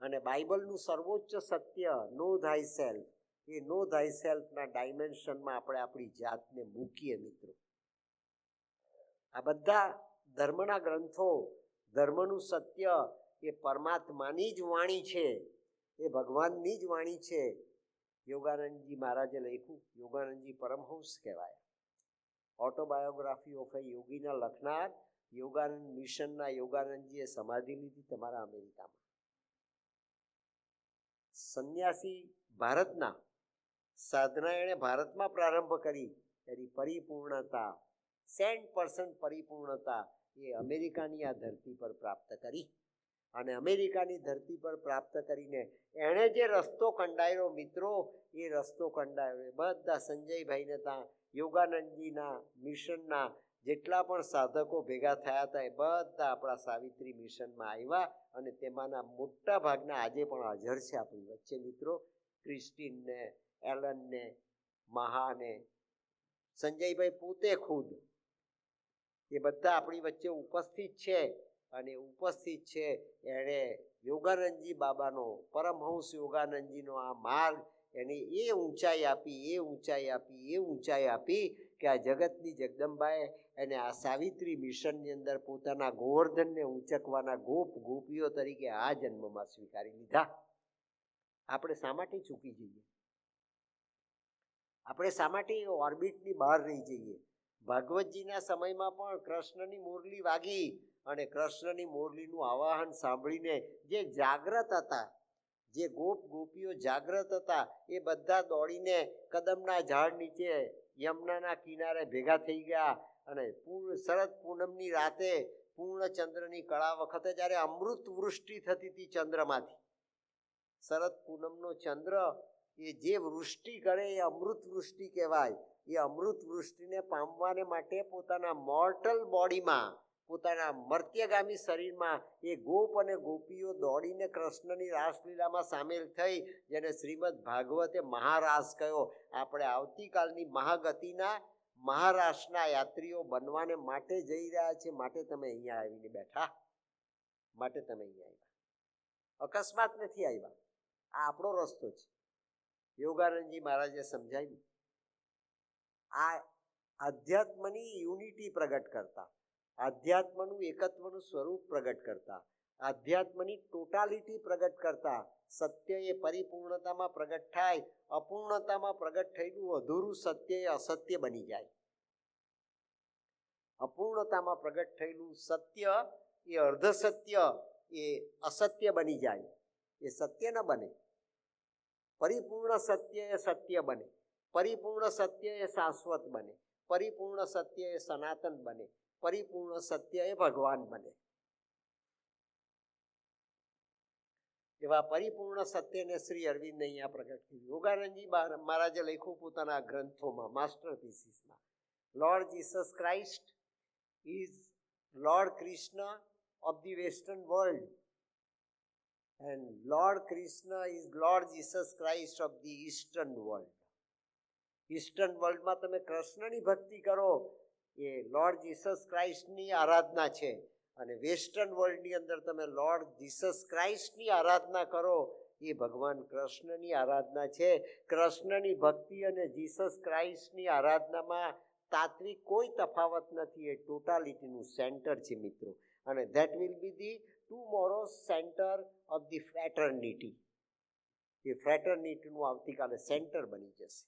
Speaker 1: અને બાઇબલનું સર્વોચ્ચ સત્ય નો થાય સેલ્ફ, એ નો થાય સેલ્ફના ડાયમેન્શનમાં આપણે આપણી જાતને મૂકીએ મિત્રો. આ બધા ધર્મના ગ્રંથો, ધર્મનું સત્ય એ પરમાત્માની જ વાણી છે, એ ભગવાનની જ વાણી છે. યોગાનંદજી મહારાજે લખ્યું, યોગાનંદજી પરમહંસ કહેવાય. ઓટોબાયોગ્રાફી ઓફ એ યોગીના લખનાર યોગાનંદ મિશનના યોગાનંદજીએ સમાધિ લીધી તમારા અમેરિકામાં. સંન્યાસી ભારતના, સાધના એણે ભારતમાં પ્રારંભ કરી, એની પરિપૂર્ણતા 100% પરિપૂર્ણતા એ અમેરિકાની આ ધરતી પર પ્રાપ્ત કરી. અને અમેરિકાની ધરતી પર પ્રાપ્ત કરીને એણે જે રસ્તો કંડાયો મિત્રો, એ રસ્તો કંડાયો બધા સંજયભાઈને ત્યાં યોગાનંદજીના મિશનના જેટલા પણ સાધકો ભેગા થયા હતા એ બધા આપણા સાવિત્રી મિશનમાં આવ્યા, અને તેમાંના મોટા ભાગના આજે પણ હાજર છે આપણી વચ્ચે મિત્રો. ક્રિસ્ટીનને, એલનને, મહાને, સંજયભાઈ પોતે ખુદ, એ બધા આપણી વચ્ચે ઉપસ્થિત છે. અને ઉપસ્થિત છે એણે યોગાનંદજી બાબાનો, પરમહંસ યોગાનંદજીનો આ માર્ગ એને એ ઊંચાઈ આપી, એ ઊંચાઈ આપી, એ ઊંચાઈ આપી કે આ જગતની જગદંબાએ એને આ સાવિત્રી મિશનની અંદર પોતાના ગોવર્ધનને ઊંચકવાના ગોપીઓ તરીકે આ જન્મમાં સ્વીકારી લીધા. આપણે શા માટે ચૂકી જઈએ? આપણે શા માટે ઓર્બિટની બહાર રહી જઈએ? ભાગવતજીના સમયમાં પણ કૃષ્ણની મુરલી વાગી અને કૃષ્ણની મુરલીનું આવાહન સાંભળીને જે જાગ્રત હતા, જે ગોપીઓ જાગ્રત હતા, એ બધા દોડીને કદમના ઝાડ નીચે યમુનાના કિનારે ભેગા થઈ ગયા. અને શરદ પૂનમની રાતે પૂર્ણ ચંદ્રની કળા વખતે જ્યારે અમૃત વૃષ્ટિ થતી હતી ચંદ્રમાંથી, શરદ પૂનમનો ચંદ્ર એ જે વૃષ્ટિ કરે એ અમૃત વૃષ્ટિ કહેવાય. એ અમૃત વૃષ્ટિને પામવાને માટે પોતાના મોર્ટલ બોડીમાં, પોતાના મર્ત્યગામી શરીરમાં એ ગોપ અને ગોપીઓ દોડીને કૃષ્ણની રાસલીલામાં સામેલ થઈ, જેને શ્રીમદ ભાગવતે મહારાસ કહ્યો. આપણે આવતીકાલની મહાગતિના મહારાસના યાત્રીઓ બનવાને માટે જઈ રહ્યા છે. માટે તમે અહીંયા આવીને બેઠા, માટે તમે અહીંયા આવ્યા, અકસ્માત નથી આવ્યા. આ આપણો રસ્તો છે. યોગાનંદજી મહારાજે સમજાવ્યું, આ આધ્યાત્મની યુનિટી પ્રગટ કરતા, આધ્યાત્મનું એકત્વનું સ્વરૂપ પ્રગટ કરતા, આધ્યાત્મની ટોટાલિટી પ્રગટ કરતા, સત્ય એ પરિપૂર્ણતામાં પ્રગટ થાય, અપૂર્ણતામાં પ્રગટ થયેલું અધૂરું સત્ય એ અસત્ય બની જાય. અપૂર્ણતામાં પ્રગટ થયેલું સત્ય એ અર્ધ સત્ય એ અસત્ય બની જાય, એ સત્ય ન બને. પરિપૂર્ણ સત્ય એ સત્ય બને, પરિપૂર્ણ સત્ય એ શાશ્વત બને, પરિપૂર્ણ સત્ય એ સનાતન બને, પરિપૂર્ણ સત્ય એ ભગવાન બને. એવા પરિપૂર્ણ સત્યને શ્રી અરવિંદ અહીંયા પ્રગટ કર્યું. યોગાનંદજી મહારાજે લખ્યું પોતાના ગ્રંથોમાં, માસ્ટરપીસીસમાં, Lord Jesus Christ is Lord Krishna of the western world and Lord Krishna is Lord Jesus Christ of the eastern world. Eastern વર્લ્ડમાં તમે કૃષ્ણની ભક્તિ કરો એ લોર્ડ જીસસ ક્રાઇસ્ટની આરાધના છે, અને વેસ્ટર્ન વર્લ્ડની અંદર તમે લોર્ડ જીસસ ક્રાઇસ્ટની આરાધના કરો એ ભગવાન કૃષ્ણની આરાધના છે. કૃષ્ણની ભક્તિ અને જીસસ ક્રાઇસ્ટની આરાધનામાં તાત્વિક કોઈ તફાવત નથી. એ ટોટાલિટીનું સેન્ટર છે મિત્રો, અને that will be the tomorrow's center of the fraternity. એ ફ્રેટર્નિટીનું આવતીકાલે સેન્ટર બની જશે.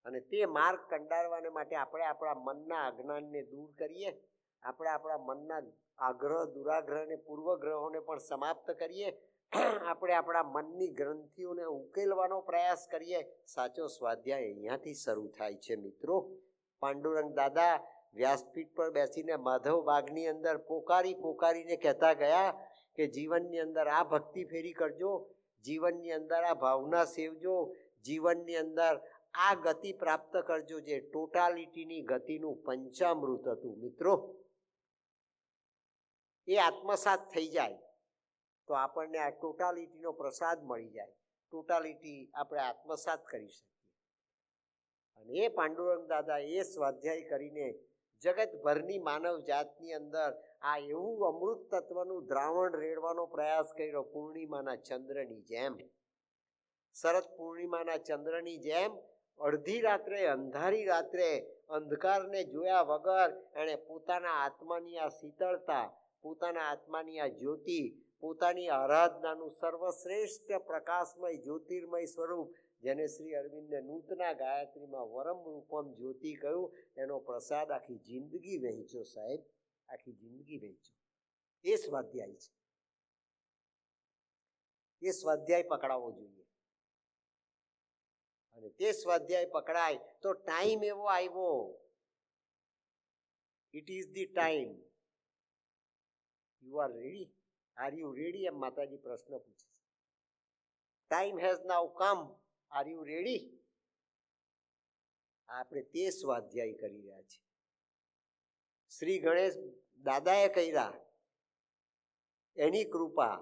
Speaker 1: અને તે માર્ગ કંડારવાને માટે આપણે આપણા મનના અજ્ઞાનને દૂર કરીએ, આપણે આપણા મનના આગ્રહ દુરાગ્રહને પૂર્વગ્રહોને પણ સમાપ્ત કરીએ, આપણે આપણા મનની ગ્રંથિઓને ઉકેલવાનો પ્રયાસ કરીએ. સાચો સ્વાધ્યાય અહીંયાથી શરૂ થાય છે મિત્રો. પાંડુરંગ દાદા વ્યાસપીઠ પર બેસીને માધવ બાગની અંદર પોકારીને કહેતા ગયા કે જીવનની અંદર આ ભક્તિ ફેરી કરજો, જીવનની અંદર આ ભાવના સેવજો, જીવનની અંદર આ ગતિ પ્રાપ્ત કરજો, જે ટોટાલિટીની ગતિનું પંચામૃત હતું મિત્રો. એ આત્મસાત થઈ જાય તો આપણને આ ટોટાલિટીનો પ્રસાદ મળી જાય, ટોટાલિટી આપણે આત્મસાત કરી શકીએ. અને એ પાંડુરંગ દાદા એ સ્વાધ્યાય કરીને જગતભરની માનવ જાતની અંદર આ એવું અમૃત તત્વનું દ્રાવણ રેડવાનો પ્રયાસ કર્યો, પૂર્ણિમાના ચંદ્રની જેમ, શરદ પૂર્ણિમાના ચંદ્રની જેમ. અડધી રાત્રે, અંધારી રાત્રે, અંધકારને જોયા વગર એણે પોતાના આત્માની આ શીતળતા, પોતાના આત્માની આ જ્યોતિ, પોતાની આરાધનાનું સર્વશ્રેષ્ઠ પ્રકાશમય જ્યોતિર્મય સ્વરૂપ, જેને શ્રી અરવિંદે નૂતના ગાયત્રીમાં વરમ રૂપમ જ્યોતિ કહ્યું, એનો પ્રસાદ આખી જિંદગી વહેંચ્યો સાહેબ, આખી જિંદગી વહેંચ્યો. એ સ્વાધ્યાય છે, એ સ્વાધ્યાય પકડાવવો જોઈએ. અને તે સ્વાધ્યાય પકડાય તો ટાઈમ એવો આવ્યો, it is the time. You are ready? Are you ready? એમ માતાજી પ્રશ્ન પૂછે છે. Time has now come, are you ready? આપણે તે સ્વાધ્યાય કરી રહ્યા છીએ. શ્રી ગણેશ દાદાએ કર્યા, એની કૃપા,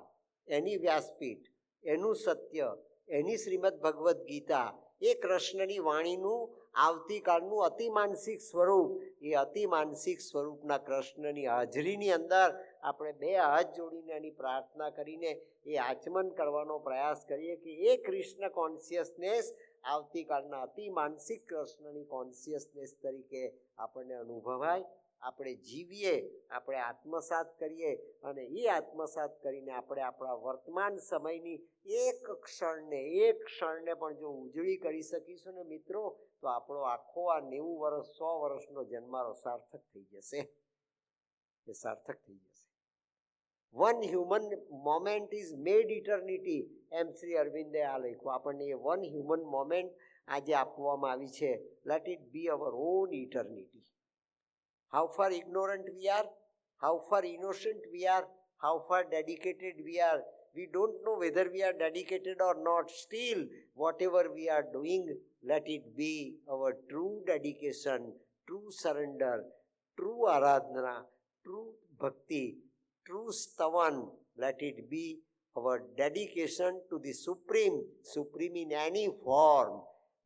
Speaker 1: એની વ્યાસપીઠ, એનું સત્ય, એની શ્રીમદ ભગવદ્ ગીતા, એ કૃષ્ણની વાણીનું આવતીકાલનું અતિમાનસિક સ્વરૂપ, એ અતિમાનસિક સ્વરૂપના કૃષ્ણની હાજરીની અંદર આપણે બે હાથ જોડીને એની પ્રાર્થના કરીને એ આચમન કરવાનો પ્રયાસ કરીએ કે એ કૃષ્ણ કોન્શિયસનેસ આવતીકાલના અતિમાનસિક કૃષ્ણની કોન્શિયસનેસ તરીકે આપણને અનુભવાય, આપણે જીવીએ, આપણે આત્મસાત કરીએ, અને એ આત્મસાત કરીને આપણે આપણા વર્તમાન સમયની એક ક્ષણને પણ જો ઉજળી કરી શકીશું ને મિત્રો, તો આપણો આખો આ 90 વર્ષ 100 વર્ષનો જન્મારો સાર્થક થઈ જશે. એ સાર્થક થઈ જશે. One human moment is made eternity, એમ શ્રી અરવિંદે આ લખ્યું. આપણને એ વન હ્યુમન મોમેન્ટ આજે આપવામાં આવી છે. Let it be hour on eternity. How far ignorant we are, how far innocent we are, how far dedicated we are. We don't know whether we are dedicated or not. Still, whatever we are doing, let it be our true dedication, true surrender, true aradhana, true bhakti, true stavan. Let it be our dedication to the Supreme in any form.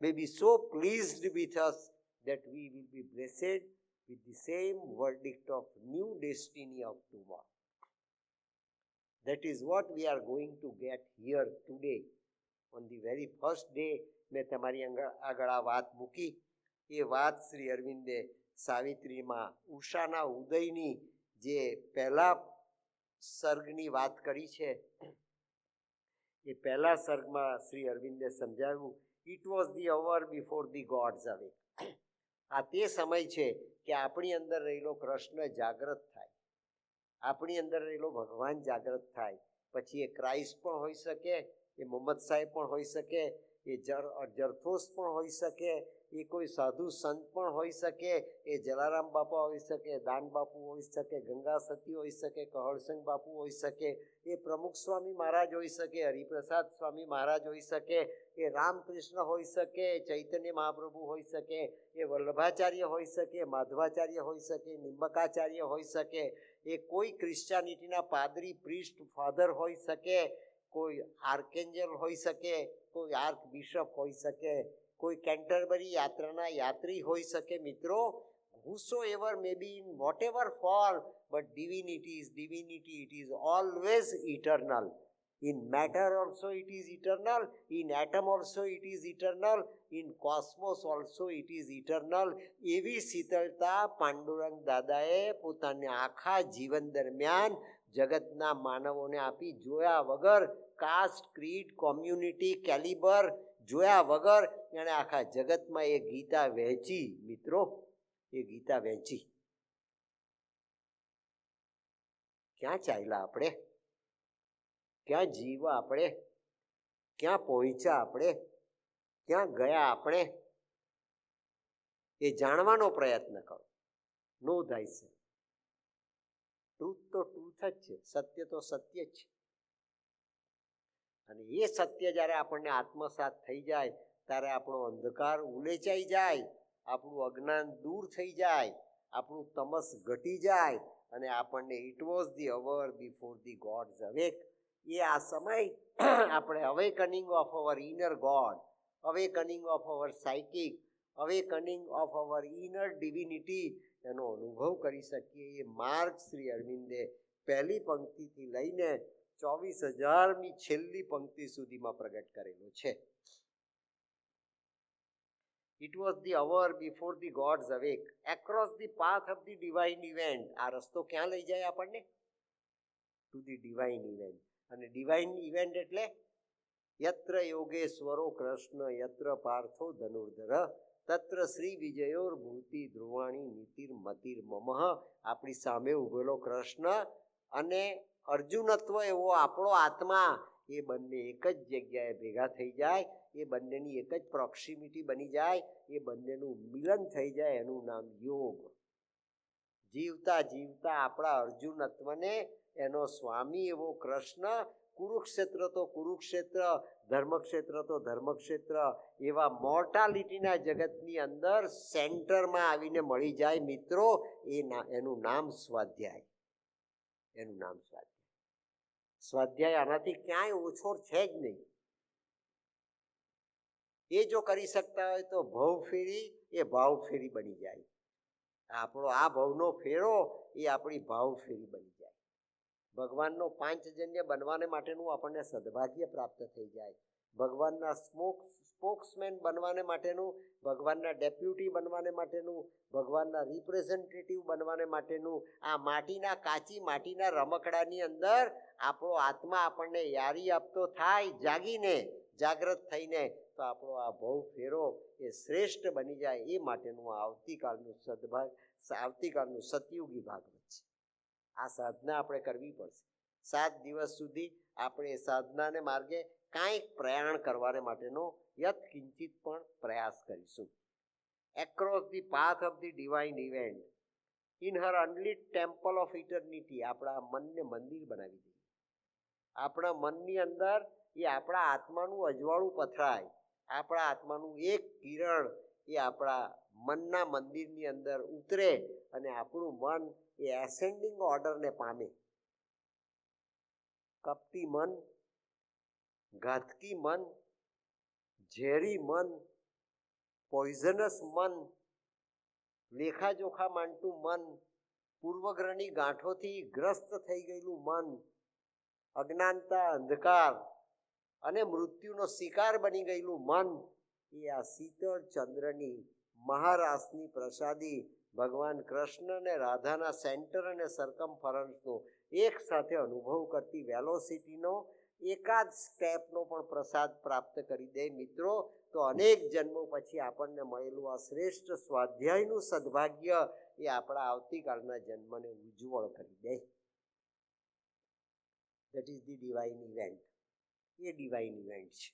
Speaker 1: May be so pleased with us that we will be blessed with the same verdict of new destiny of tomorrow. That is what we are going to get here today. On the very first day, મેં તમારી આગળ આ વાત મૂકી. એ વાત શ્રી અરવિંદે સાવિત્રીમાં ઉષાના ઉદયની જે પહેલા સર્ગની વાત કરી છે, એ પહેલા સર્ગમાં શ્રી અરવિંદે સમજાવ્યું, it was the hour before the gods awake. આ તે સમય છે કે આપણી અંદર રહેલો કૃષ્ણ જાગૃત થાય, આપણી અંદર રહેલો ભગવાન જાગૃત થાય. પછી એ ક્રાઇસ્ટ પણ હોઈ શકે, એ મોહમ્મદ સાહેબ પણ હોઈ શકે, એ જરથોસ પણ હોઈ શકે, એ કોઈ સાધુ સંત પણ હોઈ શકે, એ જલારામ બાપા હોઈ શકે, દાન બાપુ હોઈ શકે, ગંગા સતી હોઈ શકે, કહળસંગ બાપુ હોઈ શકે, એ પ્રમુખ સ્વામી મહારાજ હોઈ શકે, હરિપ્રસાદ સ્વામી મહારાજ હોઈ શકે, એ રામકૃષ્ણ હોઈ શકે, ચૈતન્ય મહાપ્રભુ હોઈ શકે, એ વલ્લભાચાર્ય હોઈ શકે, માધવાચાર્ય હોઈ શકે, નિંબકાચાર્ય હોઈ શકે, એ કોઈ ક્રિશ્ચિયાનિટીના પાદરી પ્રિસ્ટ ફાધર હોઈ શકે, કોઈ આર્કેન્જલ હોઈ શકે, કોઈ આર્ક બિશપ હોઈ શકે, કોઈ કેન્ટરબરી યાત્રાના યાત્રી હોઈ શકે. મિત્રો, whosoever may be in whatever form, but divinity is divinity. It is always eternal. In matter also it is eternal, in atom also it is eternal, in cosmos also it is eternal. એવી શીતળતા પાંડુરંગ દાદાએ પોતાના આખા જીવન દરમિયાન જગતના માનવોને આપી. જોયા વગર, કાસ્ટ, ક્રીડ, કોમ્યુનિટી, કેલિબર જોયા વગર એણે આખા જગતમાં એ ગીતા વહેંચી. મિત્રો, એ ગીતા વહેંચી. ક્યાં ચાલ્યા આપણે? ક્યાં જીવા આપણે? ક્યાં પહોંચ્યા આપણે? ક્યાં ગયા આપણે? એ જાણવાનો પ્રયત્ન કરો. નો થાય છે. ટ્રુથ તો ટ્રુથ જ છે, સત્ય તો સત્ય જ છે. અને એ સત્ય જ્યારે આપણને આત્મસાત થઈ જાય ત્યારે આપણો અંધકાર ઉલેચાઈ જાય, આપણું અજ્ઞાન દૂર થઈ જાય, આપણું તમસ ઘટી જાય અને આપણને it was the hour before the gods awake. એ આ સમય આપણે awakening of our inner God, awakening of our psychic, awakening of our inner divinity એનો અનુભવ કરી શકીએ. એ માર્ગ શ્રી અરવિંદે પહેલી પંક્તિથી લઈને 24,000મી છેલ્લી પંક્તિ સુધીમાં પ્રગટ કરેલો છે. It was the hour before the gods awake, across the path of the divine event. આ રસ્તો ક્યાં લઈ જાય આપણને? To the divine event. અને ડિવાઇન ઇવેન્ટ એટલે યત્ર યોગેશ્વરો કૃષ્ણ, યત્ર પાર્થો ધનુર્ધર, તત્ર શ્રી વિજયોર ભૂતિ ધ્રુવાણી નીતિર મતિર મમઃ. આપણી સામે ઉભેલો કૃષ્ણ અને અર્જુનત્વ એવો આપણો આત્મા, એ બંને એક જ જગ્યાએ ભેગા થઈ જાય, એ બંનેની એક જ પ્રોક્સિમિટી બની જાય, એ બંનેનું મિલન થઈ જાય. એનું નામ યોગ. જીવતા જીવતા આપણા અર્જુનત્વને એનો સ્વામી એવો કૃષ્ણ, કુરુક્ષેત્ર તો કુરુક્ષેત્ર, ધર્મક્ષેત્ર તો ધર્મક્ષેત્ર, એવા મોર્ટાલિટીના જગતની અંદર સેન્ટરમાં આવીને મળી જાય. મિત્રો, એનું નામ સ્વાધ્યાય. એનું નામ સ્વાધ્યાય. સ્વાધ્યાય આનાથી ક્યાંય ઓછો છે જ નહીં. એ જો કરી શકતા હોય તો ભવ ફેરી એ ભાવ ફેરી બની જાય. આપણો આ ભવનો ફેરો એ આપણી ભાવ ફેરી બની જાય. ભગવાનનો પાંચજન્ય બનવાને માટેનું આપણને સદભાગ્ય પ્રાપ્ત થઈ જાય. ભગવાનના સ્પોક્સમેન બનવાને માટેનું, ભગવાનના ડેપ્યુટી બનવાને માટેનું, ભગવાનના રિપ્રેઝેન્ટેટિવ બનવાને માટેનું આ માટીના, કાચી માટીના રમકડાની અંદર આપણો આત્મા આપણને યારી આપતો થાય જાગીને, જાગૃત થઈને, તો આપણો આ ભવ ફેરો એ શ્રેષ્ઠ બની જાય. એ માટેનું આવતીકાલનું સતયુગી ભાગવત છે. આ સાધના આપણે કરવી પડશે. 7 દિવસ સુધી આપણે એ સાધનાને માર્ગે કાંઈક પ્રયાણ કરવાને માટેનો યત્કિંચિત પણ પ્રયાસ કરીશું. Across the path of the divine event in her unlit temple of eternity. આપણા મનને મંદિર બનાવી દઈએ. આપણા મનની અંદર એ આપણા આત્માનું અજવાળું પથરાય. આપણા આત્માનું એક કિરણ એ આપણા મનના મંદિરની અંદર ઉતરે અને આપણું મન એ એસેન્ડિંગ ઓર્ડરને પામે. કપટી મન, ઘાતકી મન, ઝેરી મન, પોઈઝનસ મન, લેખાજોખા માંડતું મન, પૂર્વગ્રહની ગાંઠોથી ગ્રસ્ત થઈ ગયેલું મન, અજ્ઞાનતા, અંધકાર અને મૃત્યુનો શિકાર બની ગયેલું મન, એ આ શીતળ ચંદ્રની મહારાસની પ્રસાદી ભગવાન કૃષ્ણ અને રાધાના સેન્ટર અને સરકમફરન્સનો એક સાથે અનુભવ કરતી વેલોસિટીનો એકાદ સ્ટેપનો પણ પ્રસાદ પ્રાપ્ત કરી દે. મિત્રો, તો અનેક જન્મો પછી આપણને મળેલું આ શ્રેષ્ઠ સ્વાધ્યાયનું સદભાગ્ય એ આપણા આવતીકાલના જન્મને ઉજ્જવળ કરી દે. That is the divine event. એ ડિવાઇન ઇવેન્ટ છે.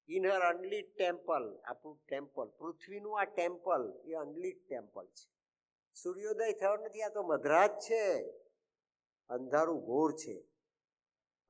Speaker 1: ઇન હર અનલિટ ટેમ્પલ, આપણું ટેમ્પલ, પૃથ્વીનું આ ટેમ્પલ એ અનલિટ ટેમ્પલ છે. સૂર્યોદય થયો નથી, આ તો મધરાત છે, અંધારું ઘોર છે.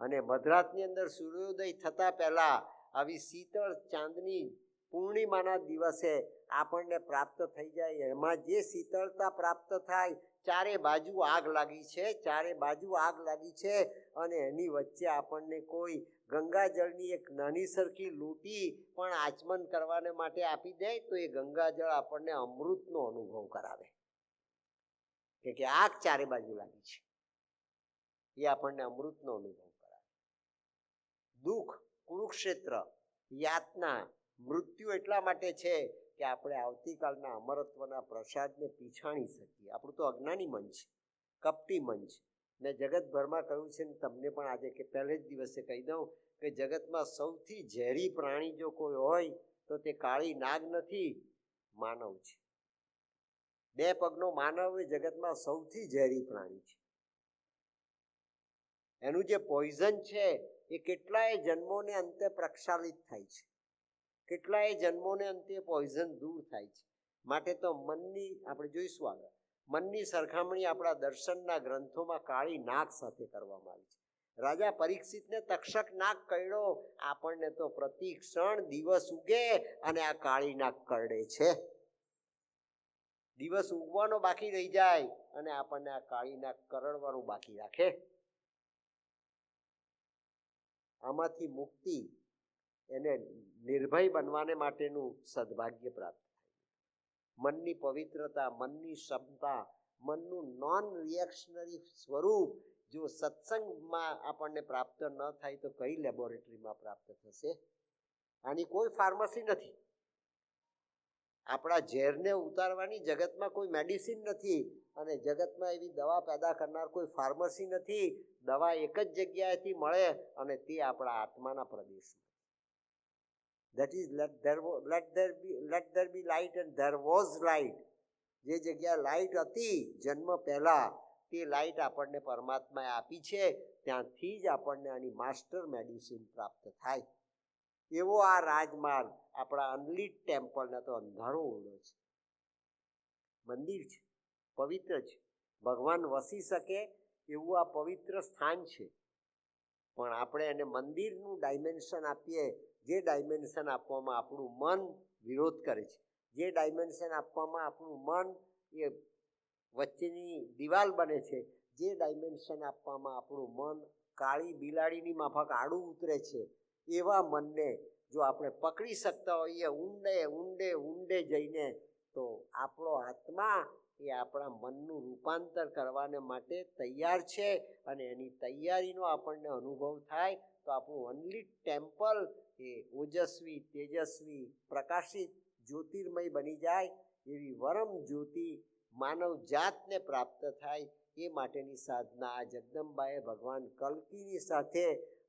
Speaker 1: અને મધરાતની અંદર સૂર્યોદય થતા પહેલા આવી શીતળ ચાંદની પૂર્ણિમાના દિવસે આપણને પ્રાપ્ત થઈ જાય. એમાં જે શીતળતા પ્રાપ્ત થાય, ચારે બાજુ આગ લાગી છે, ચારે બાજુ આગ લાગી છે, અને એની વચ્ચે આપણને કોઈ ગંગાજળની એક નાની સરખી લોટી પણ આચમન કરવાને માટે આપી દે તો એ ગંગાજળ આપણને અમૃતનો અનુભવ કરાવે કે આગ ચારે બાજુ લાગી છે, એ આપણને અમૃતનો અનુભવ કરાવે. દુઃખ, કુરુક્ષેત્ર, યાતના, મૃત્યુ એટલા માટે છે કે આપણે આવતીકાલના અમરત્વના પ્રસાદને પીછાણી શકીએ. આપણું તો અજ્ઞાની મન છે, કપટી મન છે. મેં જગતભરમાં કહ્યું છે ને તમને પણ આજે કે પહેલે જ દિવસે કહી દઉં કે જગતમાં સૌથી ઝેરી પ્રાણી જો કોઈ હોય તો તે કાળી નાગ નથી, માનવ છે. 2 પગનો માનવ એ જગતમાં સૌથી ઝેરી પ્રાણી છે. એનું જે પોઈઝન છે એ કેટલાય જન્મોને અંતે પ્રક્ષાલિત થાય છે, કેટલાય જન્મોને અંતે પોઈઝન દૂર થાય છે. માટે તો મનની, આપણે જોઈશું આગળ, મનની સરખામણી આપણા દર્શનના ગ્રંથોમાં કાળી નાગ સાથે કરવામાં આવી છે. રાજા પરીક્ષિતને તક્ષક નાગ કરડ્યો, આપણને તો પ્રતિ ક્ષણ દિવસ ઉગે અને આ કાળી નાગ કરડે છે. દિવસ ઉગવાનો બાકી રહી જાય અને આપણને આ કાળી નાગ કરડવાનું બાકી રાખે. આમાંથી મુક્તિ, એને નિર્ભય બનવાને માટેનું સદભાગ્ય પ્રાપ્ત થાય. મનની પવિત્રતા, મનની ક્ષમતા, મનનું નોન રિએક્શનરી સ્વરૂપ જો સત્સંગમાં આપણને પ્રાપ્ત ન થાય તો કઈ લેબોરેટરીમાં પ્રાપ્ત થશે? આની કોઈ ફાર્મસી નથી. આપણા ઝેરને ઉતારવાની જગતમાં કોઈ મેડિસિન નથી, અને જગતમાં એવી દવા પેદા કરનાર કોઈ ફાર્મસી નથી. દવા એક જ જગ્યાએથી મળે અને તે આપણા આત્માના પ્રદેશમાં. That is let there be light and there was light. જે જગ્યા લાઇટ હતી જન્મ પહેલા, તે લાઇટ આપણને પરમાત્માએ આપી છે. ત્યાંથી જ આપણને આની માસ્ટર મેડિસિન પ્રાપ્ત થાય. એવો આ રાજમાર્ગ આપણા અનલિટ ટેમ્પલને તો અંધારો ઓળો છે. મંદિર છે, પવિત્ર છે, ભગવાન વસી શકે એવું આ પવિત્ર સ્થાન છે. પણ આપણે એને મંદિરનું ડાયમેન્શન આપીએ, જે ડાયમેન્શન આપવામાં આપણું મન વિરોધ કરે છે, જે ડાયમેન્શન આપવામાં આપણું મન એ વચ્ચેની દિવાલ બને છે, જે ડાયમેન્શન આપવામાં આપણું મન કાળી બિલાડીની માફક આડું ઉતરે છે, એવા મનને જો આપણે પકડી શકતા હોઈએ ઊંડે ઊંડે ઊંડે જઈને, તો આપણો આત્મા એ આપણા મનનું રૂપાંતર કરવાને માટે તૈયાર છે. અને એની તૈયારીનો આપણને અનુભવ થાય તો આપણું અનલિટ ટેમ્પલ એ ઓજસ્વી, તેજસ્વી, પ્રકાશિત, જ્યોતિર્મય બની જાય. એવી પરમ જ્યોતિ માનવ જાતને પ્રાપ્ત થાય એ માટેની સાધના આ જગદંબાએ ભગવાન કલ્કીની સાથે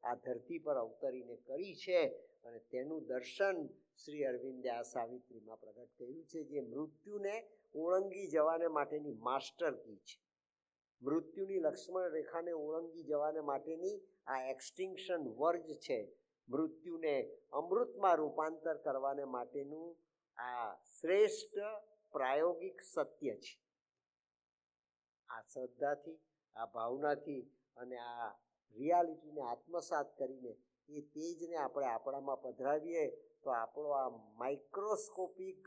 Speaker 1: આ ધરતી પર અવતરીને કરી છે. અને તેનું દર્શન શ્રી અરવિંદે આ સાવિત્રીમાં પ્રગટ કર્યું છે, જે મૃત્યુને ઓળંગી જવાને માટેની માસ્ટર કી છે. મૃત્યુની લક્ષ્મણ રેખાને ઓળંગી જવાને માટેની આ એક્સટિંક્શન વર્જ છે. મૃત્યુને અમૃતમાં રૂપાંતર કરવાને માટેનું આ શ્રેષ્ઠ પ્રાયોગિક સત્ય છે. આ શ્રદ્ધાથી, આ ભાવનાથી અને આ રિયાલિટીને આત્મસાત કરીને એ તેજને આપણે આપણામાં પધરાવીએ તો આપણો આ માઇક્રોસ્કોપિક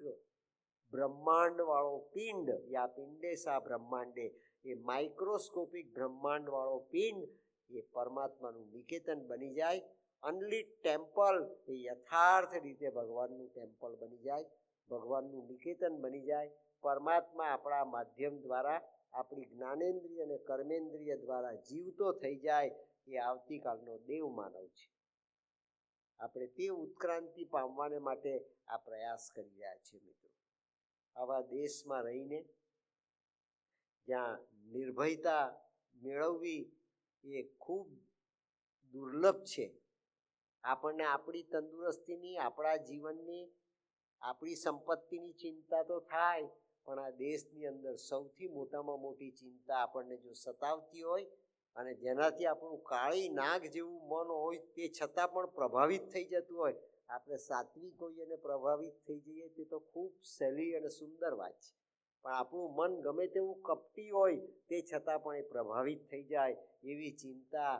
Speaker 1: બ્રહ્માંડવાળો પિંડ, યા પિંડેસા બ્રહ્માંડે, એ માઇક્રોસ્કોપિક બ્રહ્માંડવાળો પિંડ એ પરમાત્માનું નિકેતન બની જાય. અનલિટ ટેમ્પલ એ યથાર્થ રીતે ભગવાનનું ટેમ્પલ બની જાય, ભગવાનનું નિકેતન બની જાય. પરમાત્મા આપણા માધ્યમ દ્વારા, આપણી જ્ઞાનેન્દ્રિય અને કર્મેન્દ્રિય દ્વારા જીવતો થઈ જાય. એ આવતીકાલનો દેવ માનવ છે. આપણે તે ઉત્ક્રાંતિ પામવાને માટે આ પ્રયાસ કરી રહ્યા છીએ. મિત્રો, આવા દેશમાં રહીને જ્યાં નિર્ભયતા મેળવવી એ ખૂબ દુર્લભ છે, આપણને આપણી તંદુરસ્તીની, આપણા જીવનની, આપણી સંપત્તિની ચિંતા તો થાય, પણ આ દેશની અંદર સૌથી મોટામાં મોટી ચિંતા આપણને જો સતાવતી હોય અને જેનાથી આપણું કાળી નાગ જેવું મન હોય તે છતાં પણ પ્રભાવિત થઈ જતું હોય, આપણે સાત્વિક હોઈએ અને પ્રભાવિત થઈ જઈએ તે તો ખૂબ સહેલી અને સુંદર વાત છે. પણ આપણું મન ગમે તેવું કપટી હોય તે છતાં પણ એ પ્રભાવિત થઈ જાય એવી ચિંતા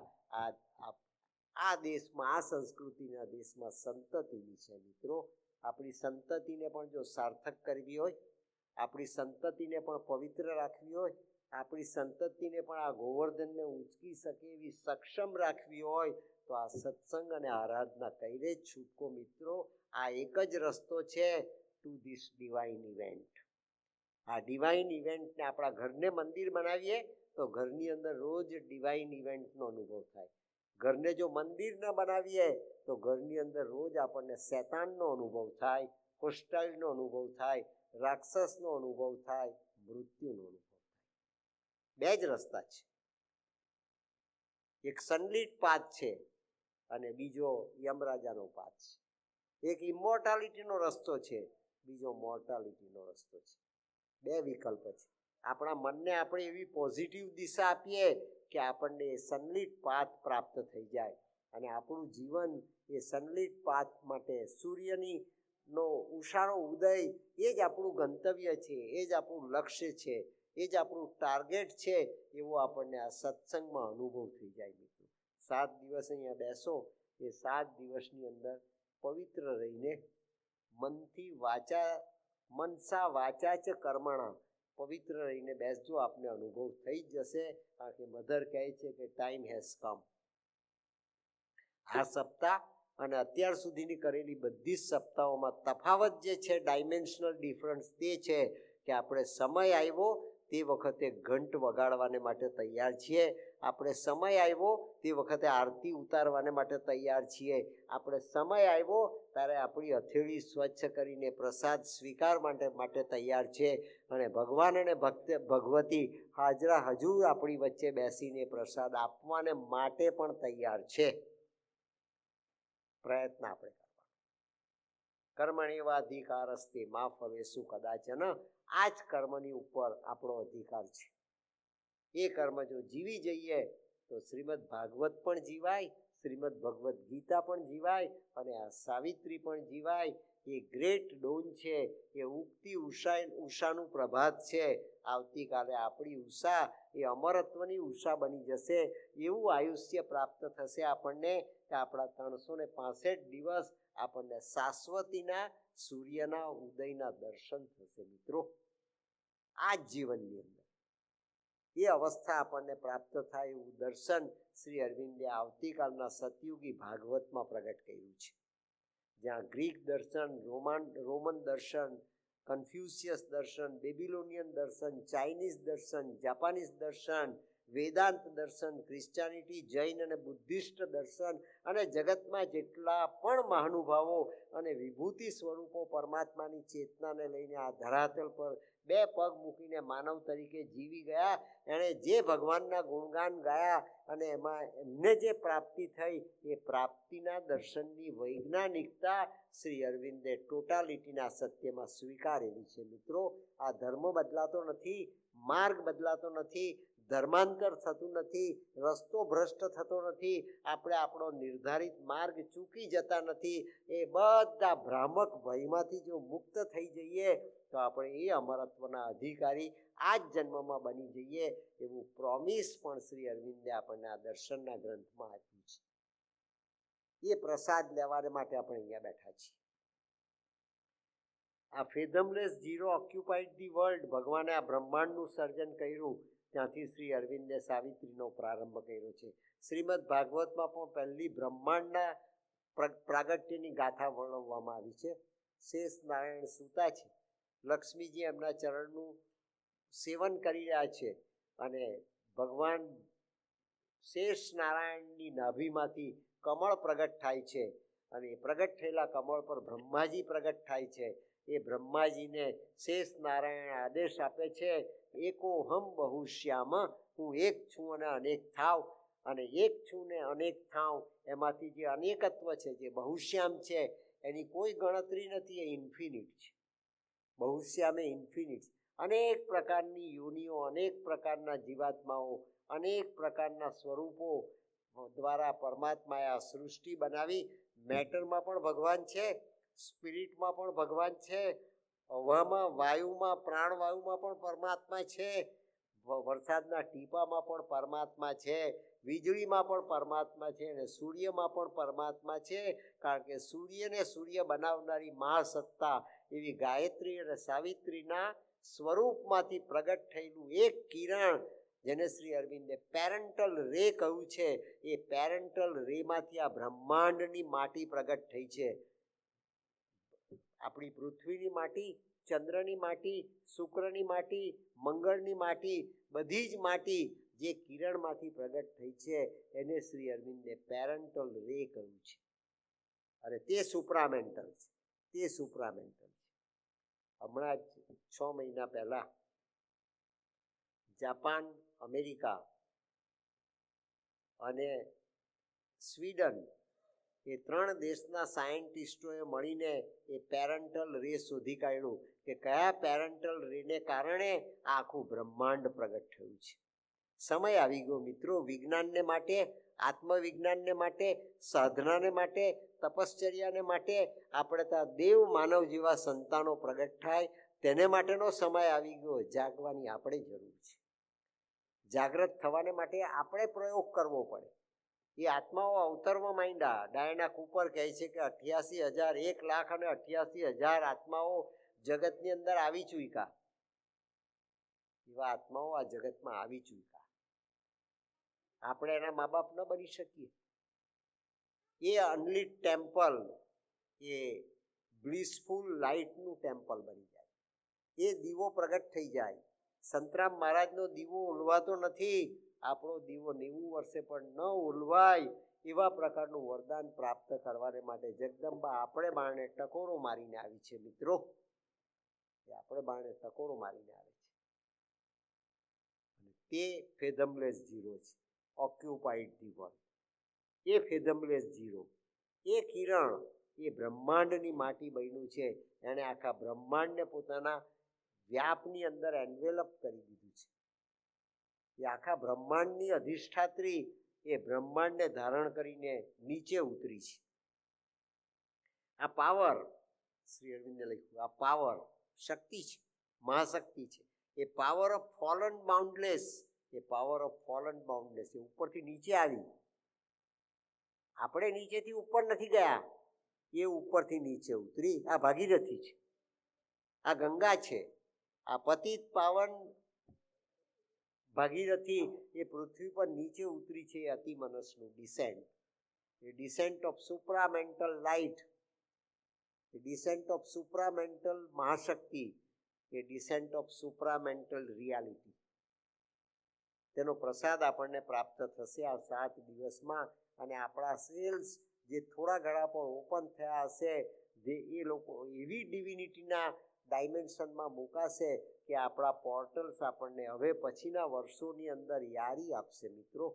Speaker 1: આ દેશમાં, આ સંસ્કૃતિના દેશમાં સંતતિની છે. મિત્રો, આપણી સંતતિને પણ જો સાર્થક કરવી હોય, આપણી સંતતિને પણ પવિત્ર રાખવી હોય, આપણી સંતતિને પણ આ ગોવર્ધનને ઊંચકી શકે એવી સક્ષમ રાખવી હોય તો આ સત્સંગ અને આરાધના કહીને જ છૂટકો. મિત્રો, આ એક જ રસ્તો છે ટુ ધીસ ડિવાઇન ઇવેન્ટ. આ ડિવાઇન ઇવેન્ટને આપણા ઘરને મંદિર બનાવીએ તો ઘરની અંદર રોજ ડિવાઇન ઇવેન્ટનો અનુભવ થાય. ઘરને જો મંદિર ન બનાવીએ તો ઘરની અંદર રોજ આપણને શૈતાનનો અનુભવ થાય, કોષ્ટાઈલનો અનુભવ થાય, રાક્ષસનો અનુભવ થાય, મૃત્યુનો અનુભવ થાય. બે જ રસ્તા છે. એક સનલિટ પાથ છે અને બીજો યમરાજાનો પાથ છે. એક ઇમોર્ટાલિટીનો રસ્તો છે, બીજો મોર્ટાલિટીનો રસ્તો છે. બે વિકલ્પ છે. આપણા મનને આપણે એવી પોઝિટિવ દિશા આપીએ કે આપણને એ સનલિટ પાથ પ્રાપ્ત થઈ જાય અને આપણું જીવન એ સનલિટ પાથ માટે સૂર્યની ઉષાનો ઉદય એ જ આપણું ગંતવ્ય છે, એ જ આપણું લક્ષ્ય છે, એ જ આપણું ટાર્ગેટ છે એવો આપણને આ સત્સંગમાં અનુભવ થઈ જાય. મિત્રો, 7 દિવસ અહીંયા બેસો, એ 7 દિવસની અંદર પવિત્ર રહીને મનથી વાચા, મનસા વાચા ચ કર્મણા, પવિત્ર રહીને બેસજો, આપને અનુભવ થઈ જ જશે. કારણ કે મધર કહે છે કે ટાઈમ હેઝ કમ. આ સપ્તાહ અને અત્યાર સુધીની કરેલી બધી જ સપ્તાહોમાં તફાવત જે છે, ડાયમેન્શનલ ડિફરન્સ, તે છે કે આપણે સમય આવ્યો તે વખતે ઘંટ વગાડવાને માટે તૈયાર છીએ. આપણે સમય આવ્યો તે વખતે આરતી ઉતારવાને માટે તૈયાર છીએ. આપણે સમય આવ્યો ત્યારે આપણી હથેળી સ્વચ્છ કરીને પ્રસાદ સ્વીકાર માટે તૈયાર છે. અને ભગવાન અને ભગવતી હાજરા હજુર આપણી વચ્ચે બેસીને પ્રસાદ આપવાને માટે પણ તૈયાર છે. પ્રયત્ન આપણે કરવાનો. કર્મણેવાધિકાર અસ્તિ મા ફલેષુ કદાચન. આ જ કર્મની ઉપર આપણો અધિકાર છે. એ કર્મ જો જીવી જઈએ તો શ્રીમદ ભાગવત પણ જીવાય, શ્રીમદ ભગવદ્ ગીતા પણ જીવાય અને આ સાવિત્રી પણ જીવાય. એ ગ્રેટ ડોન છે, એ ઉગતી ઉષાનું પ્રભાત છે. આવતીકાલે આપણી ઉષા એ અમરત્વની ઉષા બની જશે. એવું આયુષ્ય પ્રાપ્ત થશે આપણને કે આપણા 365 દિવસ આપણને શાશ્વતીના સૂર્યના ઉદયના દર્શન થશે. મિત્રો, આ જ જીવનની અંદર એ અવસ્થા આપણને પ્રાપ્ત થાય એવું દર્શન શ્રી અરવિંદે આવતીકાલના સતયુગી ભાગવતમાં પ્રગટ કર્યું છે. જ્યાં ગ્રીક દર્શન, રોમન દર્શન, કન્ફ્યુશિયસ દર્શન, બેબિલોનિયન દર્શન, ચાઇનીઝ દર્શન, જાપાનીઝ દર્શન, વેદાંત દર્શન, ક્રિશ્ચિયાનિટી, જૈન અને બુદ્ધિસ્ટ દર્શન અને જગતમાં જેટલા પણ મહાનુભાવો અને વિભૂતિ સ્વરૂપો પરમાત્માની ચેતનાને લઈને આ ધરાતલ પર 2 પગ મૂકીને માનવ તરીકે જીવી ગયા, એણે જે ભગવાનના ગુણગાન ગાયા અને એમાં એમને જે પ્રાપ્તિ થઈ, એ પ્રાપ્તિના દર્શનની વૈજ્ઞાનિકતા શ્રી અરવિંદે ટોટાલિટીના સત્યમાં સ્વીકારેલી છે. મિત્રો, આ ધર્મ બદલાતો નથી, માર્ગ બદલાતો નથી, ધર્માંતર થતું નથી, રસ્તો ભ્રષ્ટ થતો નથી, આપણે આપણો નિર્ધારિત માર્ગ ચૂકી જતા નથી. એ બધા ભ્રામક ભયમાંથી જો મુક્ત થઈ જઈએ તો આપણે એ અમરત્વના અધિકારી આ જ જન્મમાં બની જઈએ એવું પ્રોમિસ પણ શ્રી અરવિંદે આપણને આ દર્શનના ગ્રંથમાં આપ્યું છે. એ પ્રસાદ લેવા માટે આપણે અહીંયા બેઠા છીએ. આ ફેધમલેસ ઝીરો ઓક્યુપાઈડ ધી વર્લ્ડ, ભગવાને આ બ્રહ્માંડનું સર્જન કર્યું, ત્યાંથી શ્રી અરવિંદે સાવિત્રીનો પ્રારંભ કર્યો છે. શ્રીમદ ભાગવતમાં પણ પહેલી બ્રહ્માંડના પ્રાગટ્યની ગાથા વર્ણવવામાં આવી છે. શેષ નારાયણ સૂતા છે, લક્ષ્મીજી એમના ચરણનું સેવન કરી રહ્યા છે અને ભગવાન શેષ નારાયણની નાભીમાંથી કમળ પ્રગટ થાય છે અને એ પ્રગટ થયેલા કમળ પર બ્રહ્માજી પ્રગટ થાય છે. એ બ્રહ્માજીને શેષ નારાયણ આદેશ આપે છે, એકો હમ બહુશ્યામ, હું એક છું અને અનેક થાવ. અને એક છું ને અનેક થાવ, એમાંથી જે અનેકત્વ છે, જે બહુશ્યામ છે, એની કોઈ ગણતરી નથી, એ ઇન્ફિનિટ છે. બહુશ્યામ એ ઇન્ફિનિટ છે. અનેક પ્રકારની યોનિઓ, અનેક પ્રકારના જીવાત્માઓ, અનેક પ્રકારના સ્વરૂપો દ્વારા પરમાત્માએ આ સૃષ્ટિ બનાવી. મેટરમાં પણ ભગવાન છે, સ્પિરિટમાં પણ ભગવાન છે, હવામાં, વાયુમાં, પ્રાણવાયુમાં પણ પરમાત્મા છે, વરસાદના ટીપામાં પણ પરમાત્મા છે, વીજળીમાં પણ પરમાત્મા છે, અને સૂર્યમાં પણ પરમાત્મા છે. કારણ કે સૂર્યને સૂર્ય બનાવનારી મહાસત્તા એવી ગાયત્રી અને સાવિત્રીના સ્વરૂપમાંથી પ્રગટ થયેલું એક કિરણ, જેને શ્રી અરવિંદે પેરેન્ટલ રે કહ્યું છે, એ પેરેન્ટલ રેમાંથી આ બ્રહ્માંડની માટી પ્રગટ થઈ છે. આપણી પૃથ્વીની માટી, ચંદ્રની માટી, શુક્રની માટી, મંગળની માટી, બધી જ માટી જે કિરણમાંથી પ્રગટ થઈ છે, એને શ્રી અરવિંદે પેરેન્ટલ રે કહ્યું છે. અને તે સુપ્રામેન્ટલ છે, તે સુપ્રામેન્ટલ છે. હમણાં જ 6 મહિના પહેલા જાપાન, અમેરિકા અને સ્વીડન, એ 3 દેશના સાયન્ટિસ્ટોએ મળીને એ પેરેન્ટલ રે શોધી કાઢ્યું કે કયા પેરેન્ટલ રેને કારણે આ આખું બ્રહ્માંડ પ્રગટ થયું છે. સમય આવી ગયો મિત્રો, વિજ્ઞાનને માટે, આત્મવિજ્ઞાનને માટે, સાધનાને માટે, તપશ્ચર્યાને માટે, આપણે ત્યાં દેવ માનવ જેવા સંતાનો પ્રગટ થાય, તેને માટેનો સમય આવી ગયો. જાગવાની આપણે જરૂર છે. જાગૃત થવાને માટે આપણે પ્રયોગ કરવો પડે. એ આત્માઓ અવતરવા માંડ્યા. ડાયના કૂપર કહે છે કે 88,000 આત્માઓ જગતની અંદર આવી ચૂક્યા. એવા આત્માઓ આ જગતમાં આવી ચૂક્યા. આપણે એના મા બાપ ન બની શકીએ. એ અનલિટ ટેમ્પલ એ બ્લિસફુલ લાઇટનું ટેમ્પલ બની જાય. એ દીવો પ્રગટ થઈ જાય. સંતરામ મહારાજનો દીવો ઓલવાતો નથી, આપણો દીવો 90 વર્ષે પણ ન ઓલવાય એવા પ્રકારનું વરદાન પ્રાપ્ત કરવાને માટે જગદંબા આપણે બાણે ટકોરો મારીને આવી છે મિત્રો. એ આપણે બાણે ટકોરો મારીને આવે છે. અને તે ફેધમલેસ ઝીરો છે, ઓક્યુપાઈડ ધી વર્લ્ડ. એ ફેધમલેસ ઝીરો, એ કિરણ, એ બ્રહ્માંડની માટી બન્યું છે. એણે આખા બ્રહ્માંડને પોતાના વ્યાપની અંદર એન્વેલપ કરી દીધું છે. એ આખા બ્રહ્માંડની અધિષ્ઠાત્રી એ બ્રહ્માંડને ધારણ કરીને નીચે ઉતરી છે. આ પાવર, શ્રી અરવિંદે લખ્યું, આ પાવર શક્તિ છે, મહાશક્તિ છે. એ પાવર ઓફ ફોલન બાઉન્ડલેસ, એ પાવર ઓફ ફોલન બાઉન્ડલેસ, એ ઉપરથી નીચે આવી. આપણે નીચેથી ઉપર નથી ગયા, એ ઉપરથી નીચે ઉતરી. આ ભાગીરથી છે, આ ગંગા છે, આ પતિત પાવન ભાગીરથી એ પૃથ્વી પર નીચે ઉતરી છે. એ અતિ મનસનું ડિસેન્ટ, એ ડિસેન્ટ ઓફ સુપ્રામેન્ટલ લાઇટ, એ ડિસેન્ટ ઓફ સુપ્રામેન્ટલ મહાશક્તિ, એ ડિસેન્ટ ઓફ સુપ્રામેન્ટલ રિયાલિટી. તેનો પ્રસાદ આપણને પ્રાપ્ત થશે આ 7 દિવસમાં. અને આપણા સેલ્સ જે થોડા ઘણા પણ ઓપન થયા હશે, જે એ લોકો એવી ડિવિનિટીના ડાયમેન્શનમાં મુકાશે કે આપણા પોર્ટલ્સ આપણને હવે પછીના વર્ષોની અંદર યારી આપશે મિત્રો.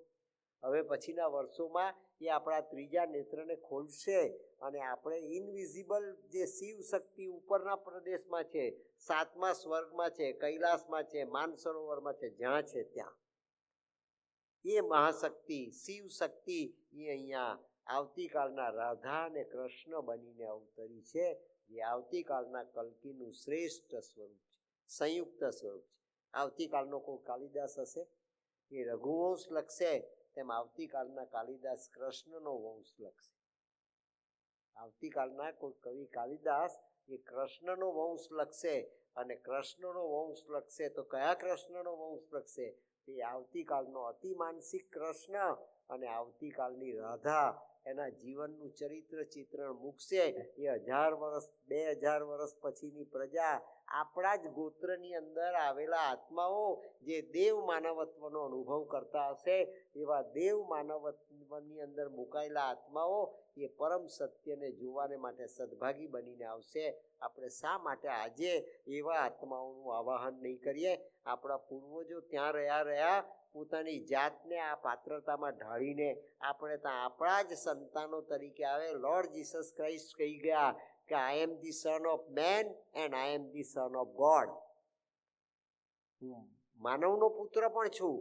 Speaker 1: હવે પછીના વર્ષોમાં એ આપણા ત્રીજા નેત્રને ખોલશે અને આપણે ઇનવિઝિબલ જે શિવ શક્તિ ઉપરના પ્રદેશમાં છે, 7મા સ્વર્ગમાં છે, કૈલાસમાં છે, માનસરોવરમાં છે, જ્યાં છે ત્યાં એ મહાશક્તિ, શિવ શક્તિ એ અહીંયા આવતીકાલના રાધા અને કૃષ્ણ બનીને અવતરી છે. જે આવતીકાલના કલ્કીનું શ્રેષ્ઠ સ્વરૂપ છે, સંયુક્ત સ્વરૂપ છે. આવતીકાલનો કોઈ કાલિદાસ હશે, એ રઘુવંશ લખશે, તેમ આવતીકાલના કાલિદાસ કૃષ્ણનો વંશ લખશે. આવતીકાલના કોઈ કવિ કાલિદાસ એ કૃષ્ણનો વંશ લખશે. અને કૃષ્ણનો વંશ લખશે તો કયા કૃષ્ણનો વંશ લખશે? એ આવતીકાલનો અતિમાનસિક કૃષ્ણ અને આવતીકાલની રાધા એના જીવનનું ચરિત્ર ચિત્રણ મૂકશે. એ 1000 વર્ષ 2000 વર્ષ પછીની પ્રજા, આપણા જ ગોત્રની અંદર આવેલા આત્માઓ જે દેવ માનવત્વનો અનુભવ કરતા હશે, એવા દેવ માનવત્વની અંદર મુકાયેલા આત્માઓ એ પરમ સત્યને જોવાને માટે સદભાગી બનીને આવશે. આપણે શા માટે આજે એવા આત્માઓનું આવાહન નહીં કરીએ? આપણા પૂર્વજો ત્યાં રહ્યા પોતાની જાતને આ પાત્રતામાં ઢાળીને આપણે ત્યાં આપણા જ સંતાનો તરીકે આવે. લોર્ડ જીસસ ક્રાઇસ્ટ કહી ગયા કે I am the son of man and I am the son of God. હું માનવનો પુત્ર પણ છું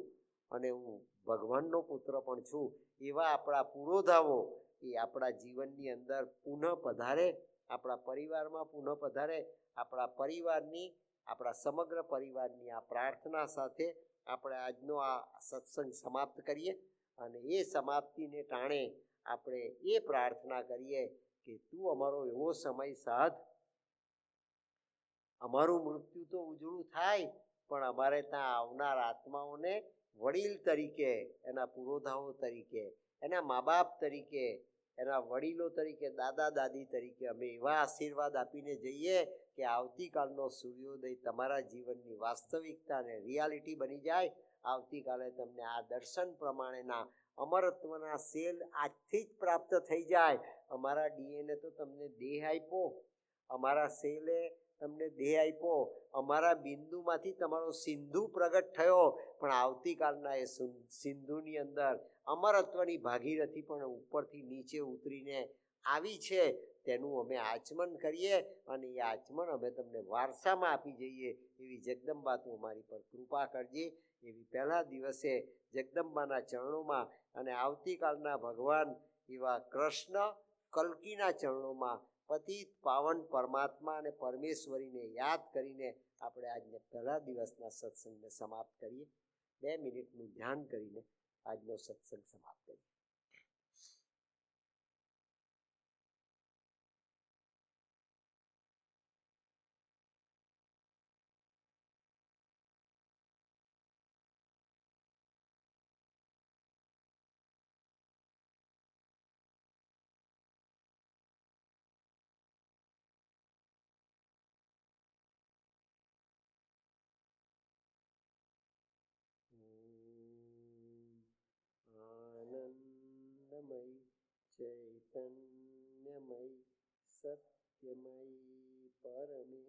Speaker 1: અને હું ભગવાનનો પુત્ર પણ છું. એવા આપણા પુરોધાઓ એ આપણા જીવનની અંદર પુનઃ પધારે, આપણા પરિવારમાં પુનઃ પધારે. આપણા પરિવારની, આપણા સમગ્ર પરિવારની આ પ્રાર્થના સાથે આપણે આજનો આ સત્સંગ સમાપ્ત કરીએ અને એ સમાપ્તિને ટાણે આપણે એ પ્રાર્થના કરીએ કે તું અમારો એવો સમય સાધ, અમારું મૃત્યુ તો ઉજળું થાય પણ અમારે ત્યાં આવનાર આત્માઓને વડીલ તરીકે, એના પુરોધાઓ તરીકે, એના મા બાપ તરીકે, એના વડીલો તરીકે, દાદા દાદી તરીકે અમે એવા આશીર્વાદ આપીને જઈએ કે આવતીકાલનો સૂર્યોદય તમારા જીવનની વાસ્તવિકતા અને રિયાલિટી બની જાય. આવતીકાલે તમને આ દર્શન પ્રમાણેના અમરત્વના સેલ આજથી જ પ્રાપ્ત થઈ જાય. અમારા ડીએનએ તો તમને દેહ આપ્યો, અમારા સેલે તમને દેહ આપ્યો, અમારા બિંદુમાંથી તમારો સિંધુ પ્રગટ થયો, પણ આવતીકાલના એ સિંધુની અંદર અમરત્વની ભાગીરથી પણ ઉપરથી નીચે ઉતરીને આવી છે. તેનું અમે આચમન કરીએ અને એ આચમન અમે તમને વારસામાં આપી જઈએ. એવી જગદંબા તું અમારી પર કૃપા કરજે. એવી પહેલા દિવસે જગદંબાના ચરણોમાં અને આવતીકાલના ભગવાન એવા કૃષ્ણ કલ્કીના ચરણોમાં પતિત પાવન પરમાત્મા અને પરમેશ્વરીને યાદ કરીને આપણે આજને પહેલા દિવસના સત્સંગને સમાપ્ત કરીએ. 2 મિનિટનું ધ્યાન કરીને આજનો સત્સંગ સમાપ્ત કરીએ. આનંદમય ચૈતન્યમય સત્યમય પરમે